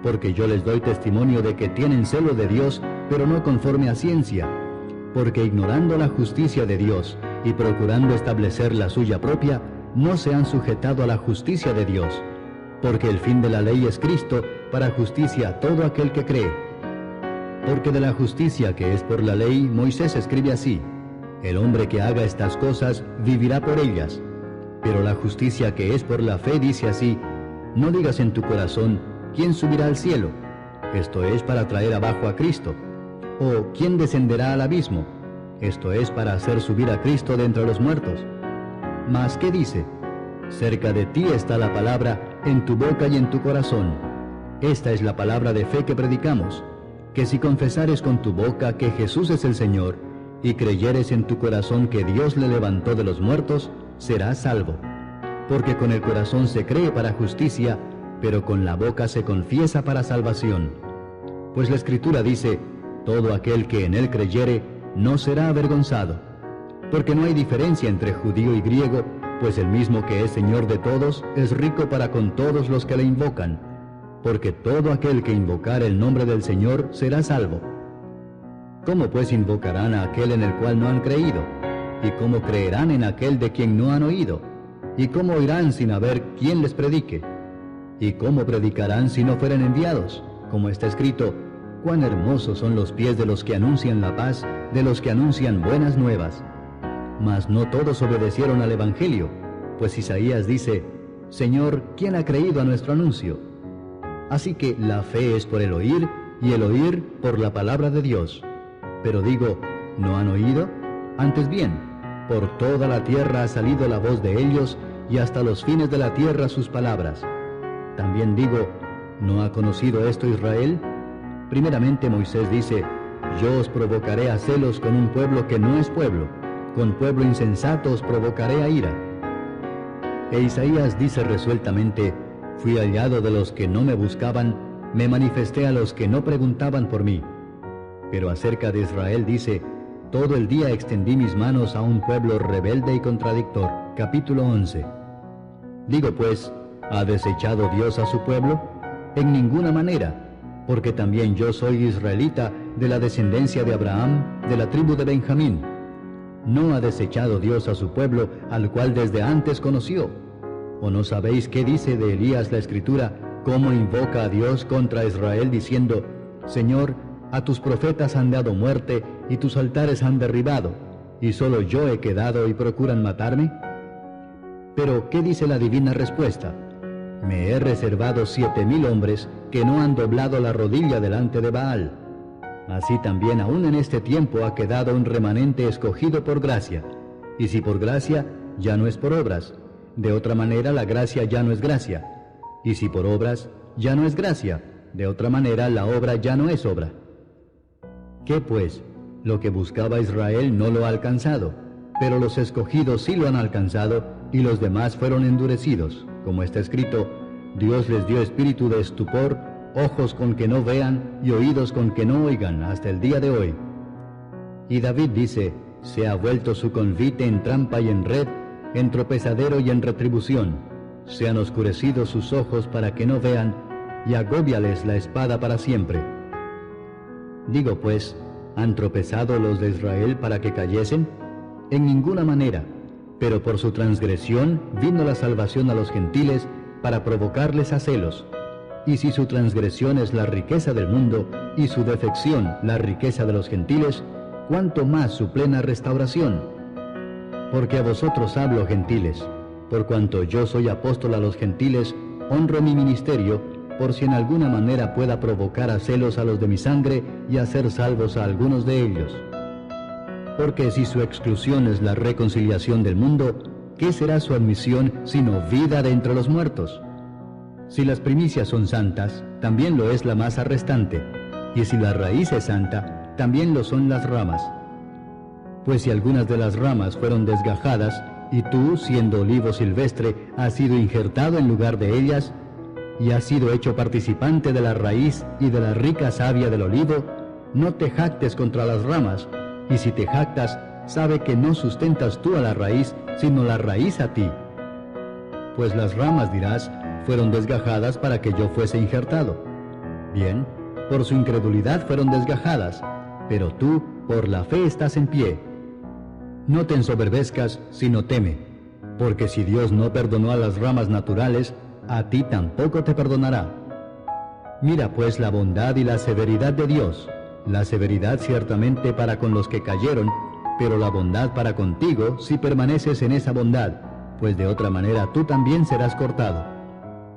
porque yo les doy testimonio de que tienen celo de Dios, pero no conforme a ciencia, porque ignorando la justicia de Dios y procurando establecer la suya propia, no se han sujetado a la justicia de Dios, porque el fin de la ley es Cristo, para justicia a todo aquel que cree. Porque de la justicia que es por la ley, Moisés escribe así: el hombre que haga estas cosas vivirá por ellas. Pero la justicia que es por la fe dice así: no digas en tu corazón: ¿quién subirá al cielo? Esto es, para traer abajo a Cristo. O ¿quién descenderá al abismo? Esto es, para hacer subir a Cristo de entre los muertos. Mas ¿qué dice? Cerca de ti está la palabra, en tu boca y en tu corazón. Esta es la palabra de fe que predicamos: que si confesares con tu boca que Jesús es el Señor, y creyeres en tu corazón que Dios le levantó de los muertos, serás salvo. Porque con el corazón se cree para justicia, pero con la boca se confiesa para salvación. Pues la Escritura dice: todo aquel que en él creyere no será avergonzado. Porque no hay diferencia entre judío y griego, pues el mismo que es Señor de todos es rico para con todos los que le invocan. porque todo aquel que invocare el nombre del Señor será salvo. ¿Cómo pues invocarán a aquel en el cual no han creído? ¿Y cómo creerán en aquel de quien no han oído? ¿Y cómo oirán sin haber quien les predique? ¿Y cómo predicarán si no fueren enviados? Como está escrito, cuán hermosos son los pies de los que anuncian la paz, de los que anuncian buenas nuevas. Mas no todos obedecieron al Evangelio, pues Isaías dice, Señor, ¿quién ha creído a nuestro anuncio? Así que la fe es por el oír, y el oír por la palabra de Dios. Pero digo, ¿no han oído? Antes bien, por toda la tierra ha salido la voz de ellos, y hasta los fines de la tierra sus palabras. También digo, ¿no ha conocido esto Israel? Primeramente Moisés dice, yo os provocaré a celos con un pueblo que no es pueblo, con pueblo insensato os provocaré a ira. E Isaías dice resueltamente, fui hallado de los que no me buscaban, me manifesté a los que no preguntaban por mí. Pero acerca de Israel dice, todo el día extendí mis manos a un pueblo rebelde y contradictor. Capítulo 11. Digo pues, ¿ha desechado Dios a su pueblo? En ninguna manera, porque también yo soy israelita, de la descendencia de Abraham, de la tribu de Benjamín. ¿No ha desechado Dios a su pueblo, al cual desde antes conoció? ¿O no sabéis qué dice de Elías la Escritura, cómo invoca a Dios contra Israel, diciendo, Señor, a tus profetas han dado muerte, y tus altares han derribado, y solo yo he quedado y procuran matarme? Pero, ¿qué dice la divina respuesta? Me he reservado 7,000 hombres que no han doblado la rodilla delante de Baal. Así también aún en este tiempo ha quedado un remanente escogido por gracia. Y si por gracia, ya no es por obras. De otra manera la gracia ya no es gracia. Y si por obras, ya no es gracia. De otra manera la obra ya no es obra. ¿Qué pues? Lo que buscaba Israel no lo ha alcanzado, pero los escogidos sí lo han alcanzado, y los demás fueron endurecidos. Como está escrito, Dios les dio espíritu de estupor, ojos con que no vean y oídos con que no oigan hasta el día de hoy. Y David dice, se ha vuelto su convite en trampa y en red, en tropezadero y en retribución. Se han oscurecido sus ojos para que no vean, y agóbiales la espada para siempre. Digo pues, ¿han tropezado los de Israel para que cayesen? En ninguna manera, pero por su transgresión vino la salvación a los gentiles para provocarles a celos. Y si su transgresión es la riqueza del mundo, y su defección la riqueza de los gentiles, ¿cuánto más su plena restauración? Porque a vosotros hablo, gentiles, por cuanto yo soy apóstol a los gentiles, honro mi ministerio, por si en alguna manera pueda provocar a celos a los de mi sangre y hacer salvos a algunos de ellos. Porque si su exclusión es la reconciliación del mundo, ¿qué será su admisión sino vida de entre los muertos? Si las primicias son santas, también lo es la masa restante, y si la raíz es santa, también lo son las ramas. Pues si algunas de las ramas fueron desgajadas, y tú, siendo olivo silvestre, has sido injertado en lugar de ellas, y has sido hecho participante de la raíz y de la rica savia del olivo, no te jactes contra las ramas, y si te jactas, sabe que no sustentas tú a la raíz, sino la raíz a ti. Pues las ramas, dirás, fueron desgajadas para que yo fuese injertado. Bien, por su incredulidad fueron desgajadas, pero tú por la fe estás en pie. No te ensoberbezcas, sino teme, porque si Dios no perdonó a las ramas naturales, a ti tampoco te perdonará. Mira pues la bondad y la severidad de Dios, la severidad ciertamente para con los que cayeron, pero la bondad para contigo si permaneces en esa bondad, pues de otra manera tú también serás cortado.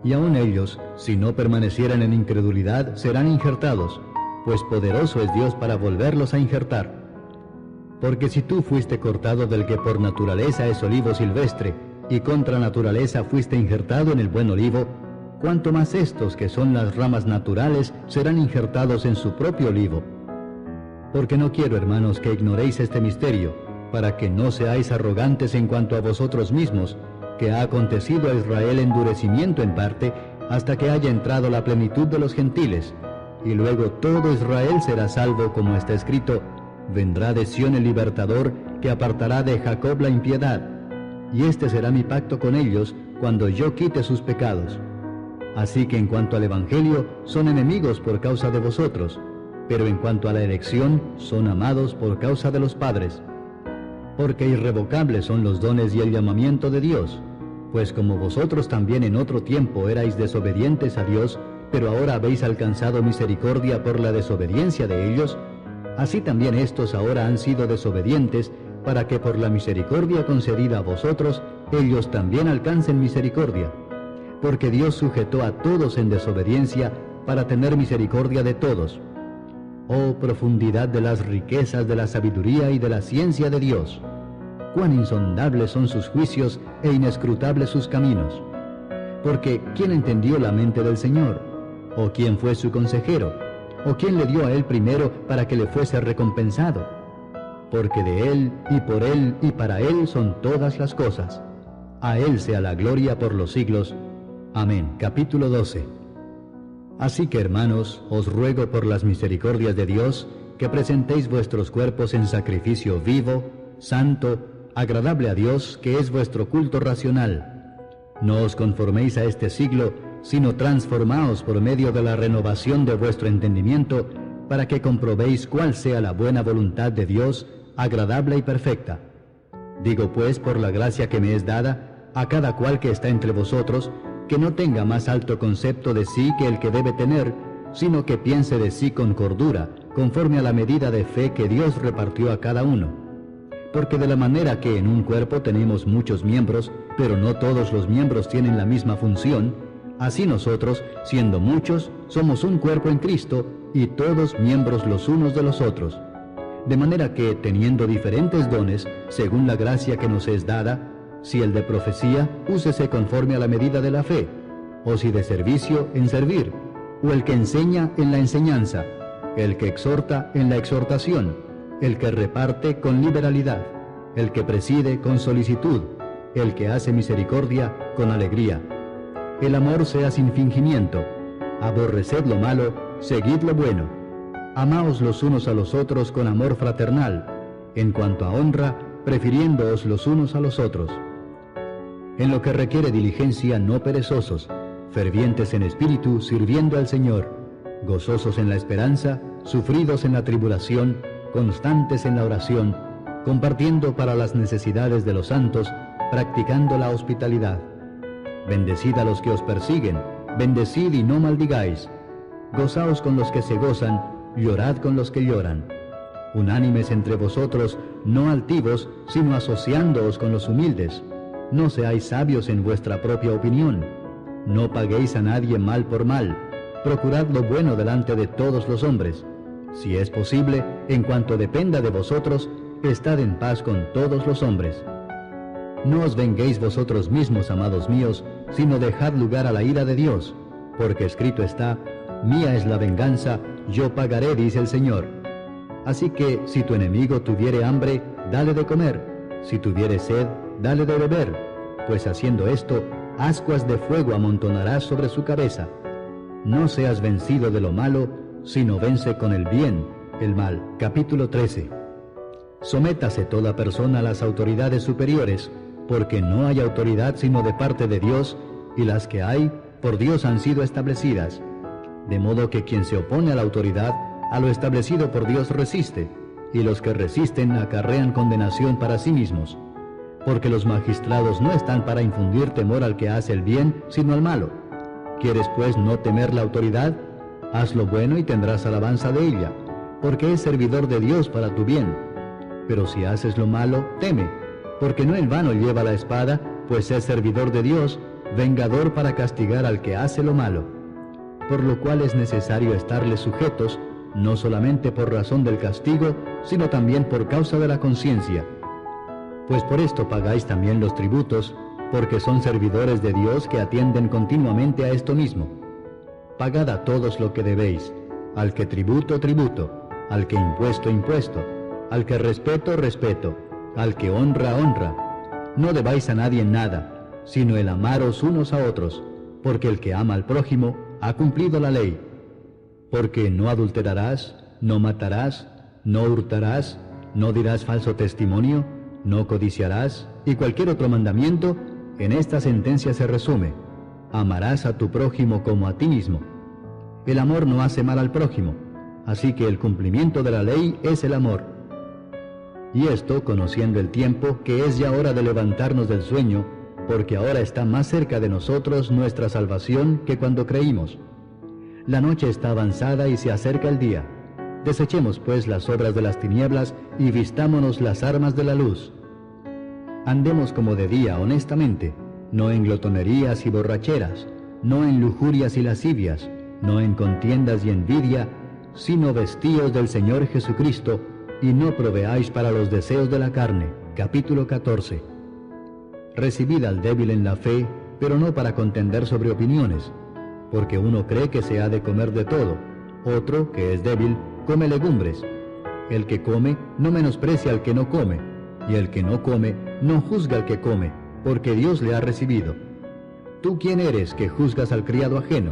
Y aun ellos, si no permanecieran en incredulidad, serán injertados, pues poderoso es Dios para volverlos a injertar. Porque si tú fuiste cortado del que por naturaleza es olivo silvestre, y contra naturaleza fuiste injertado en el buen olivo, cuánto más estos que son las ramas naturales serán injertados en su propio olivo. Porque no quiero, hermanos, que ignoréis este misterio, para que no seáis arrogantes en cuanto a vosotros mismos, que ha acontecido a Israel endurecimiento en parte, hasta que haya entrado la plenitud de los gentiles, y luego todo Israel será salvo, como está escrito, vendrá de Sión el libertador, que apartará de Jacob la impiedad, y este será mi pacto con ellos, cuando yo quite sus pecados. Así que en cuanto al Evangelio, son enemigos por causa de vosotros, pero en cuanto a la elección, son amados por causa de los padres. Porque irrevocables son los dones y el llamamiento de Dios, pues como vosotros también en otro tiempo erais desobedientes a Dios, pero ahora habéis alcanzado misericordia por la desobediencia de ellos, así también estos ahora han sido desobedientes, para que por la misericordia concedida a vosotros, ellos también alcancen misericordia. Porque Dios sujetó a todos en desobediencia, para tener misericordia de todos. Oh profundidad de las riquezas de la sabiduría y de la ciencia de Dios. Cuán insondables son sus juicios e inescrutables sus caminos. Porque ¿quién entendió la mente del Señor? ¿O quién fue su consejero? ¿O quién le dio a él primero para que le fuese recompensado? Porque de él y para él son todas las cosas. A él sea la gloria por los siglos. Amén. Capítulo 12. Así que, hermanos, os ruego por las misericordias de Dios, que presentéis vuestros cuerpos en sacrificio vivo, santo, agradable a Dios, que es vuestro culto racional. No os conforméis a este siglo, sino transformaos por medio de la renovación de vuestro entendimiento, para que comprobéis cuál sea la buena voluntad de Dios, agradable y perfecta. Digo pues, por la gracia que me es dada, a cada cual que está entre vosotros, que no tenga más alto concepto de sí que el que debe tener, sino que piense de sí con cordura, conforme a la medida de fe que Dios repartió a cada uno. Porque de la manera que en un cuerpo tenemos muchos miembros, pero no todos los miembros tienen la misma función, así nosotros, siendo muchos, somos un cuerpo en Cristo, y todos miembros los unos de los otros. De manera que, teniendo diferentes dones, según la gracia que nos es dada, si el de profecía, úsese conforme a la medida de la fe, o si de servicio, en servir, o el que enseña, en la enseñanza, el que exhorta, en la exhortación, el que reparte, con liberalidad, el que preside, con solicitud, el que hace misericordia, con alegría. El amor sea sin fingimiento, aborreced lo malo, seguid lo bueno. Amaos los unos a los otros con amor fraternal, en cuanto a honra, prefiriéndoos los unos a los otros. En lo que requiere diligencia, no perezosos, fervientes en espíritu, sirviendo al Señor, gozosos en la esperanza, sufridos en la tribulación, constantes en la oración, compartiendo para las necesidades de los santos, practicando la hospitalidad. Bendecid a los que os persiguen, bendecid y no maldigáis. Gozaos con los que se gozan, llorad con los que lloran. Unánimes entre vosotros, no altivos, sino asociándoos con los humildes. No seáis sabios en vuestra propia opinión. No paguéis a nadie mal por mal. Procurad lo bueno delante de todos los hombres. Si es posible, en cuanto dependa de vosotros, estad en paz con todos los hombres. No os venguéis vosotros mismos, amados míos, sino dejad lugar a la ira de Dios, porque escrito está: mía es la venganza, yo pagaré, dice el Señor. Así que, si tu enemigo tuviere hambre, dale de comer; si tuviere sed, dale de beber, pues haciendo esto, ascuas de fuego amontonarás sobre su cabeza. No seas vencido de lo malo, sino vence con el bien el mal. Capítulo 13. Sométase toda persona a las autoridades superiores, porque no hay autoridad sino de parte de Dios, y las que hay, por Dios han sido establecidas. De modo que quien se opone a la autoridad, a lo establecido por Dios resiste, y los que resisten acarrean condenación para sí mismos. Porque los magistrados no están para infundir temor al que hace el bien, sino al malo. ¿Quieres pues no temer la autoridad? Haz lo bueno y tendrás alabanza de ella, porque es servidor de Dios para tu bien. Pero si haces lo malo, teme, porque no en vano lleva la espada, pues es servidor de Dios, vengador para castigar al que hace lo malo. Por lo cual es necesario estarles sujetos, no solamente por razón del castigo, sino también por causa de la conciencia. Pues por esto pagáis también los tributos, porque son servidores de Dios que atienden continuamente a esto mismo. Pagad a todos lo que debéis, al que tributo, tributo, al que impuesto, impuesto, al que respeto, respeto, al que honra, honra. No debáis a nadie nada, sino el amaros unos a otros, porque el que ama al prójimo ha cumplido la ley. Porque no adulterarás, no matarás, no hurtarás, no dirás falso testimonio, no codiciarás, y cualquier otro mandamiento, en esta sentencia se resume: amarás a tu prójimo como a ti mismo. El amor no hace mal al prójimo, así que el cumplimiento de la ley es el amor. Y esto conociendo el tiempo, que es ya hora de levantarnos del sueño, porque ahora está más cerca de nosotros nuestra salvación que cuando creímos. La noche está avanzada y se acerca el día. Desechemos pues las obras de las tinieblas y vistámonos las armas de la luz. Andemos como de día honestamente, no en glotonerías y borracheras, no en lujurias y lascivias, no en contiendas y envidia, sino vestíos del Señor Jesucristo, y no proveáis para los deseos de la carne. Capítulo 14. Recibid al débil en la fe, pero no para contender sobre opiniones, porque uno cree que se ha de comer de todo, otro, que es débil, come legumbres. El que come no menosprecia al que no come, y el que no come no juzga al que come, porque Dios le ha recibido. ¿Tú quién eres que juzgas al criado ajeno?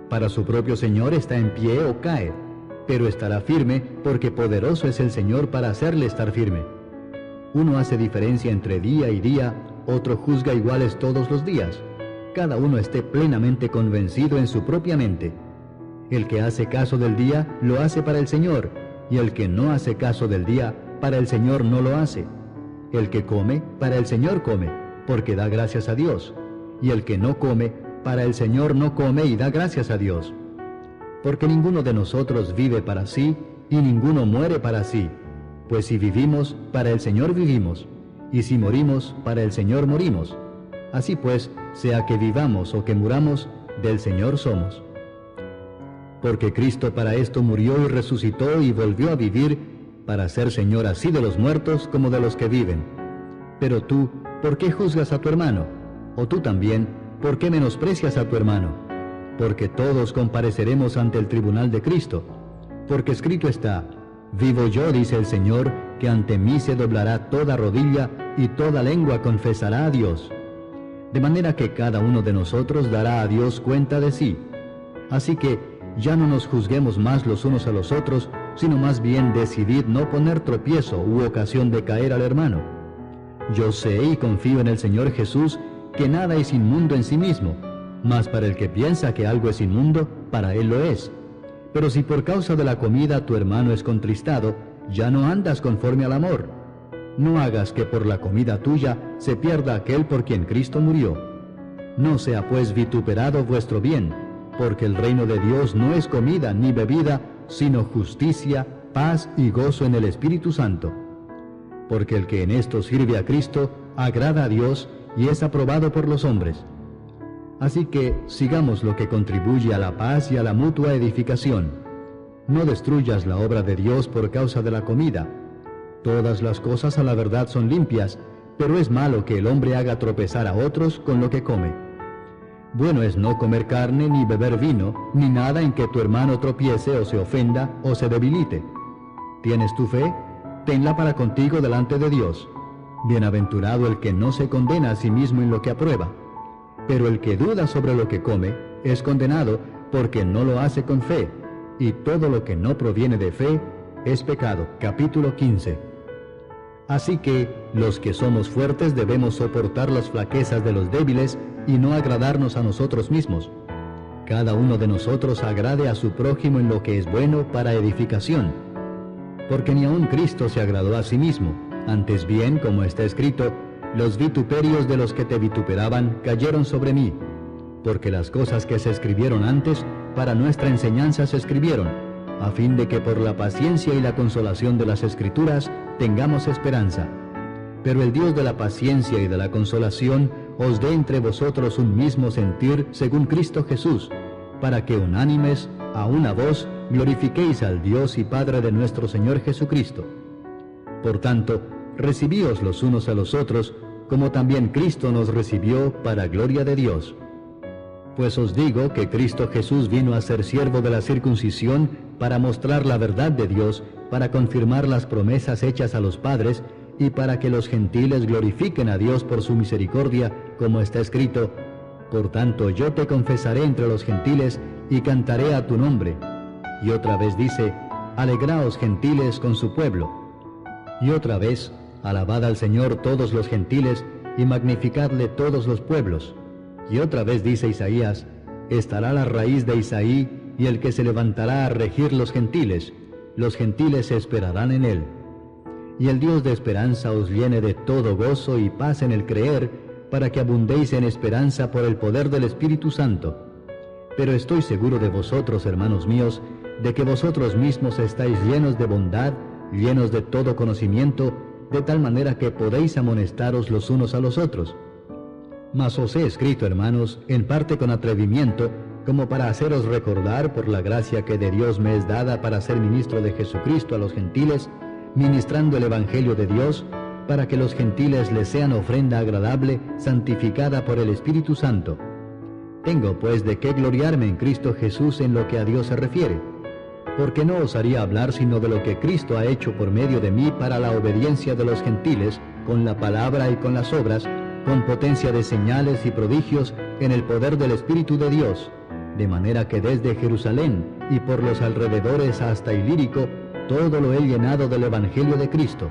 Para su propio Señor está en pie o cae, pero estará firme, porque poderoso es el Señor para hacerle estar firme. Uno hace diferencia entre día y día, otro juzga iguales todos los días. Cada uno esté plenamente convencido en su propia mente. El que hace caso del día, lo hace para el Señor, y el que no hace caso del día, para el Señor no lo hace. El que come, para el Señor come, porque da gracias a Dios, y el que no come, para el Señor no come y da gracias a Dios. Porque ninguno de nosotros vive para sí, y ninguno muere para sí, pues si vivimos, para el Señor vivimos, y si morimos, para el Señor morimos. Así pues, sea que vivamos o que muramos, del Señor somos. Porque Cristo para esto murió y resucitó y volvió a vivir, para ser Señor así de los muertos como de los que viven. Pero tú, ¿por qué juzgas a tu hermano? O tú también, ¿por qué menosprecias a tu hermano? Porque todos compareceremos ante el tribunal de Cristo. Porque escrito está: vivo yo, dice el Señor, que ante mí se doblará toda rodilla y toda lengua confesará a Dios. De manera que cada uno de nosotros dará a Dios cuenta de sí. Así que ya no nos juzguemos más los unos a los otros, sino más bien decidid no poner tropiezo u ocasión de caer al hermano. Yo sé y confío en el Señor Jesús que nada es inmundo en sí mismo, mas para el que piensa que algo es inmundo, para él lo es. Pero si por causa de la comida tu hermano es contristado, ya no andas conforme al amor. No hagas que por la comida tuya se pierda aquel por quien Cristo murió. No sea pues vituperado vuestro bien, porque el reino de Dios no es comida ni bebida, sino justicia, paz y gozo en el Espíritu Santo. Porque el que en esto sirve a Cristo, agrada a Dios y es aprobado por los hombres. Así que sigamos lo que contribuye a la paz y a la mutua edificación. No destruyas la obra de Dios por causa de la comida. Todas las cosas a la verdad son limpias, pero es malo que el hombre haga tropezar a otros con lo que come. Bueno es no comer carne, ni beber vino, ni nada en que tu hermano tropiece o se ofenda o se debilite. ¿Tienes tu fe? Tenla para contigo delante de Dios. Bienaventurado el que no se condena a sí mismo en lo que aprueba. Pero el que duda sobre lo que come es condenado porque no lo hace con fe, y todo lo que no proviene de fe es pecado. Capítulo 15. Así que los que somos fuertes debemos soportar las flaquezas de los débiles y no agradarnos a nosotros mismos. Cada uno de nosotros agrade a su prójimo en lo que es bueno para edificación. Porque ni aun Cristo se agradó a sí mismo, antes bien, como está escrito, los vituperios de los que te vituperaban cayeron sobre mí, porque las cosas que se escribieron antes, para nuestra enseñanza se escribieron, a fin de que por la paciencia y la consolación de las Escrituras tengamos esperanza. Pero el Dios de la paciencia y de la consolación os dé entre vosotros un mismo sentir según Cristo Jesús, para que unánimes, a una voz, glorifiquéis al Dios y Padre de nuestro Señor Jesucristo. Por tanto, recibíos los unos a los otros, como también Cristo nos recibió para gloria de Dios. Pues os digo que Cristo Jesús vino a ser siervo de la circuncisión para mostrar la verdad de Dios, para confirmar las promesas hechas a los padres, y para que los gentiles glorifiquen a Dios por su misericordia, como está escrito: por tanto yo te confesaré entre los gentiles, y cantaré a tu nombre. Y otra vez dice: alegraos gentiles con su pueblo. Y otra vez: alabad al Señor todos los gentiles, y magnificadle todos los pueblos. Y otra vez dice Isaías, estará la raíz de Isaí, y el que se levantará a regir los gentiles esperarán en él. Y el Dios de esperanza os llene de todo gozo y paz en el creer, para que abundéis en esperanza por el poder del Espíritu Santo. Pero estoy seguro de vosotros, hermanos míos, de que vosotros mismos estáis llenos de bondad, llenos de todo conocimiento, de tal manera que podéis amonestaros los unos a los otros. Mas os he escrito, hermanos, en parte con atrevimiento, como para haceros recordar por la gracia que de Dios me es dada para ser ministro de Jesucristo a los gentiles, ministrando el Evangelio de Dios, para que los gentiles les sean ofrenda agradable, santificada por el Espíritu Santo. Tengo pues de qué gloriarme en Cristo Jesús en lo que a Dios se refiere, porque no os haría hablar sino de lo que Cristo ha hecho por medio de mí para la obediencia de los gentiles, con la palabra y con las obras, con potencia de señales y prodigios en el poder del Espíritu de Dios, de manera que desde Jerusalén y por los alrededores hasta Ilírico, todo lo he llenado del Evangelio de Cristo.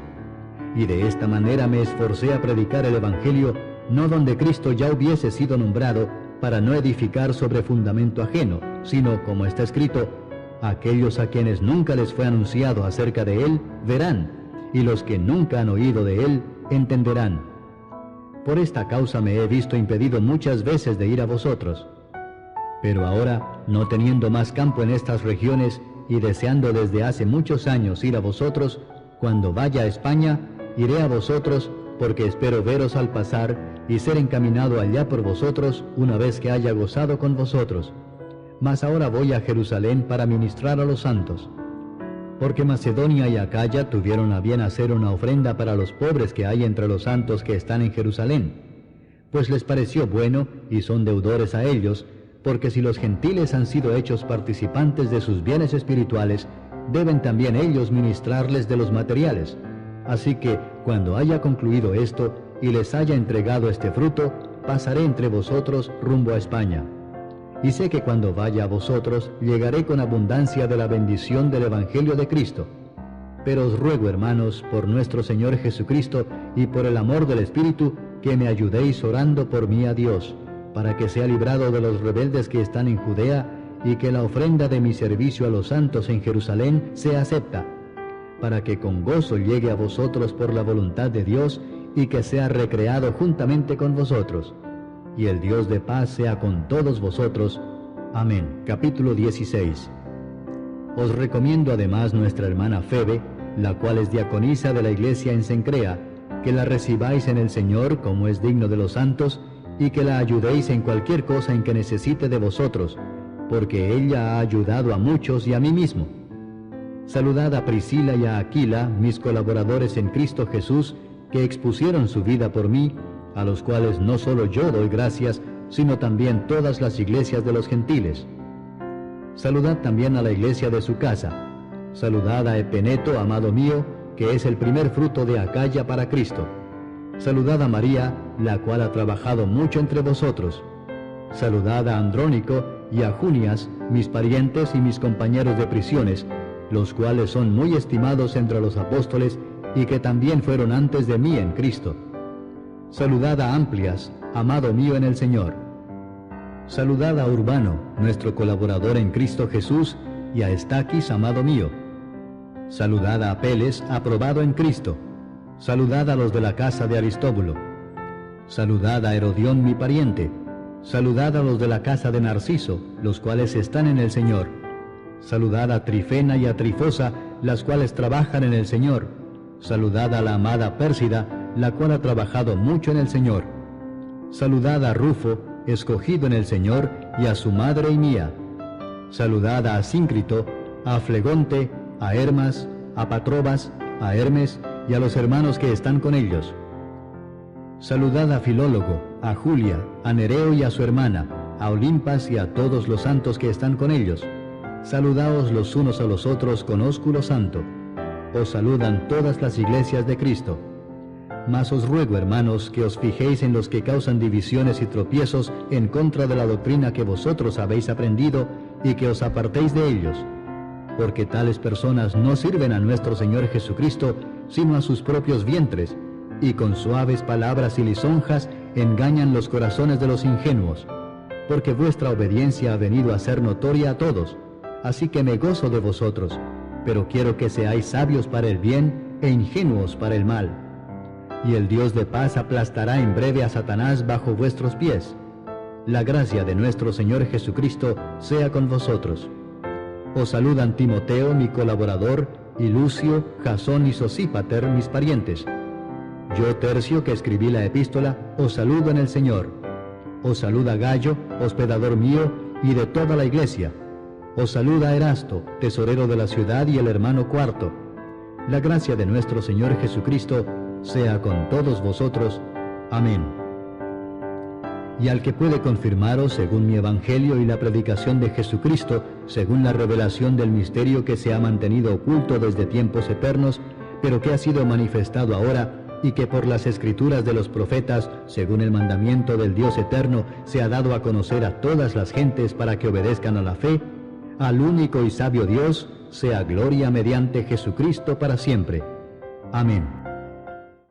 Y de esta manera me esforcé a predicar el Evangelio, no donde Cristo ya hubiese sido nombrado, para no edificar sobre fundamento ajeno, sino, como está escrito, aquellos a quienes nunca les fue anunciado acerca de Él, verán, y los que nunca han oído de Él, entenderán. Por esta causa me he visto impedido muchas veces de ir a vosotros. Pero ahora, no teniendo más campo en estas regiones, y deseando desde hace muchos años ir a vosotros, cuando vaya a España, iré a vosotros, porque espero veros al pasar, y ser encaminado allá por vosotros, una vez que haya gozado con vosotros. Mas ahora voy a Jerusalén para ministrar a los santos. Porque Macedonia y Acaya tuvieron a bien hacer una ofrenda para los pobres que hay entre los santos que están en Jerusalén. Pues les pareció bueno, y son deudores a ellos, porque si los gentiles han sido hechos participantes de sus bienes espirituales, deben también ellos ministrarles de los materiales. Así que, cuando haya concluido esto, y les haya entregado este fruto, pasaré entre vosotros rumbo a España. Y sé que cuando vaya a vosotros, llegaré con abundancia de la bendición del Evangelio de Cristo. Pero os ruego, hermanos, por nuestro Señor Jesucristo y por el amor del Espíritu, que me ayudéis orando por mí a Dios, para que sea librado de los rebeldes que están en Judea, y que la ofrenda de mi servicio a los santos en Jerusalén sea acepta, para que con gozo llegue a vosotros por la voluntad de Dios, y que sea recreado juntamente con vosotros. Y el Dios de paz sea con todos vosotros. Amén. Capítulo 16. Os recomiendo además nuestra hermana Febe, la cual es diaconisa de la iglesia en Cencrea, que la recibáis en el Señor como es digno de los santos, y que la ayudéis en cualquier cosa en que necesite de vosotros, porque ella ha ayudado a muchos y a mí mismo. Saludad a Priscila y a Aquila, mis colaboradores en Cristo Jesús, que expusieron su vida por mí, a los cuales no solo yo doy gracias, sino también todas las iglesias de los gentiles. Saludad también a la iglesia de su casa. Saludad a Epeneto, amado mío, que es el primer fruto de Acaya para Cristo. Saludad a María, la cual ha trabajado mucho entre vosotros. Saludad a Andrónico y a Junias, mis parientes y mis compañeros de prisiones, los cuales son muy estimados entre los apóstoles, y que también fueron antes de mí en Cristo. Saludad a Amplias, amado mío en el Señor. Saludad a Urbano, nuestro colaborador en Cristo Jesús, y a Estaquis, amado mío. Saludad a Apeles, aprobado en Cristo. Saludad a los de la casa de Aristóbulo. Saludad a Herodión, mi pariente. Saludad a los de la casa de Narciso, los cuales están en el Señor. Saludad a Trifena y a Trifosa, las cuales trabajan en el Señor. Saludad a la amada Pérsida, la cual ha trabajado mucho en el Señor. Saludad a Rufo, escogido en el Señor, y a su madre y mía. Saludad a Asíncrito, a Flegonte, a Hermas, a Patrobas, a Hermes, y a los hermanos que están con ellos. Saludad a Filólogo, a Julia, a Nereo y a su hermana, a Olimpas y a todos los santos que están con ellos. Saludaos los unos a los otros con ósculo santo. Os saludan todas las iglesias de Cristo. Mas os ruego, hermanos, que os fijéis en los que causan divisiones y tropiezos en contra de la doctrina que vosotros habéis aprendido, y que os apartéis de ellos, porque tales personas no sirven a nuestro Señor Jesucristo, sino a sus propios vientres, y con suaves palabras y lisonjas engañan los corazones de los ingenuos, porque vuestra obediencia ha venido a ser notoria a todos, así que me gozo de vosotros, pero quiero que seáis sabios para el bien e ingenuos para el mal. Y el Dios de paz aplastará en breve a Satanás bajo vuestros pies. La gracia de nuestro Señor Jesucristo sea con vosotros. Os saludan Timoteo, mi colaborador, y Lucio, Jasón y Sosípater, mis parientes. Yo, Tercio, que escribí la epístola, os saludo en el Señor. Os saluda Gallo, hospedador mío, y de toda la iglesia. Os saluda Erasto, tesorero de la ciudad, y el hermano Cuarto. La gracia de nuestro Señor Jesucristo sea con todos vosotros. Amén. Y al que puede confirmaros según mi evangelio y la predicación de Jesucristo, según la revelación del misterio que se ha mantenido oculto desde tiempos eternos, pero que ha sido manifestado ahora, y que por las escrituras de los profetas, según el mandamiento del Dios eterno, se ha dado a conocer a todas las gentes para que obedezcan a la fe, al único y sabio Dios, sea gloria mediante Jesucristo para siempre. Amén.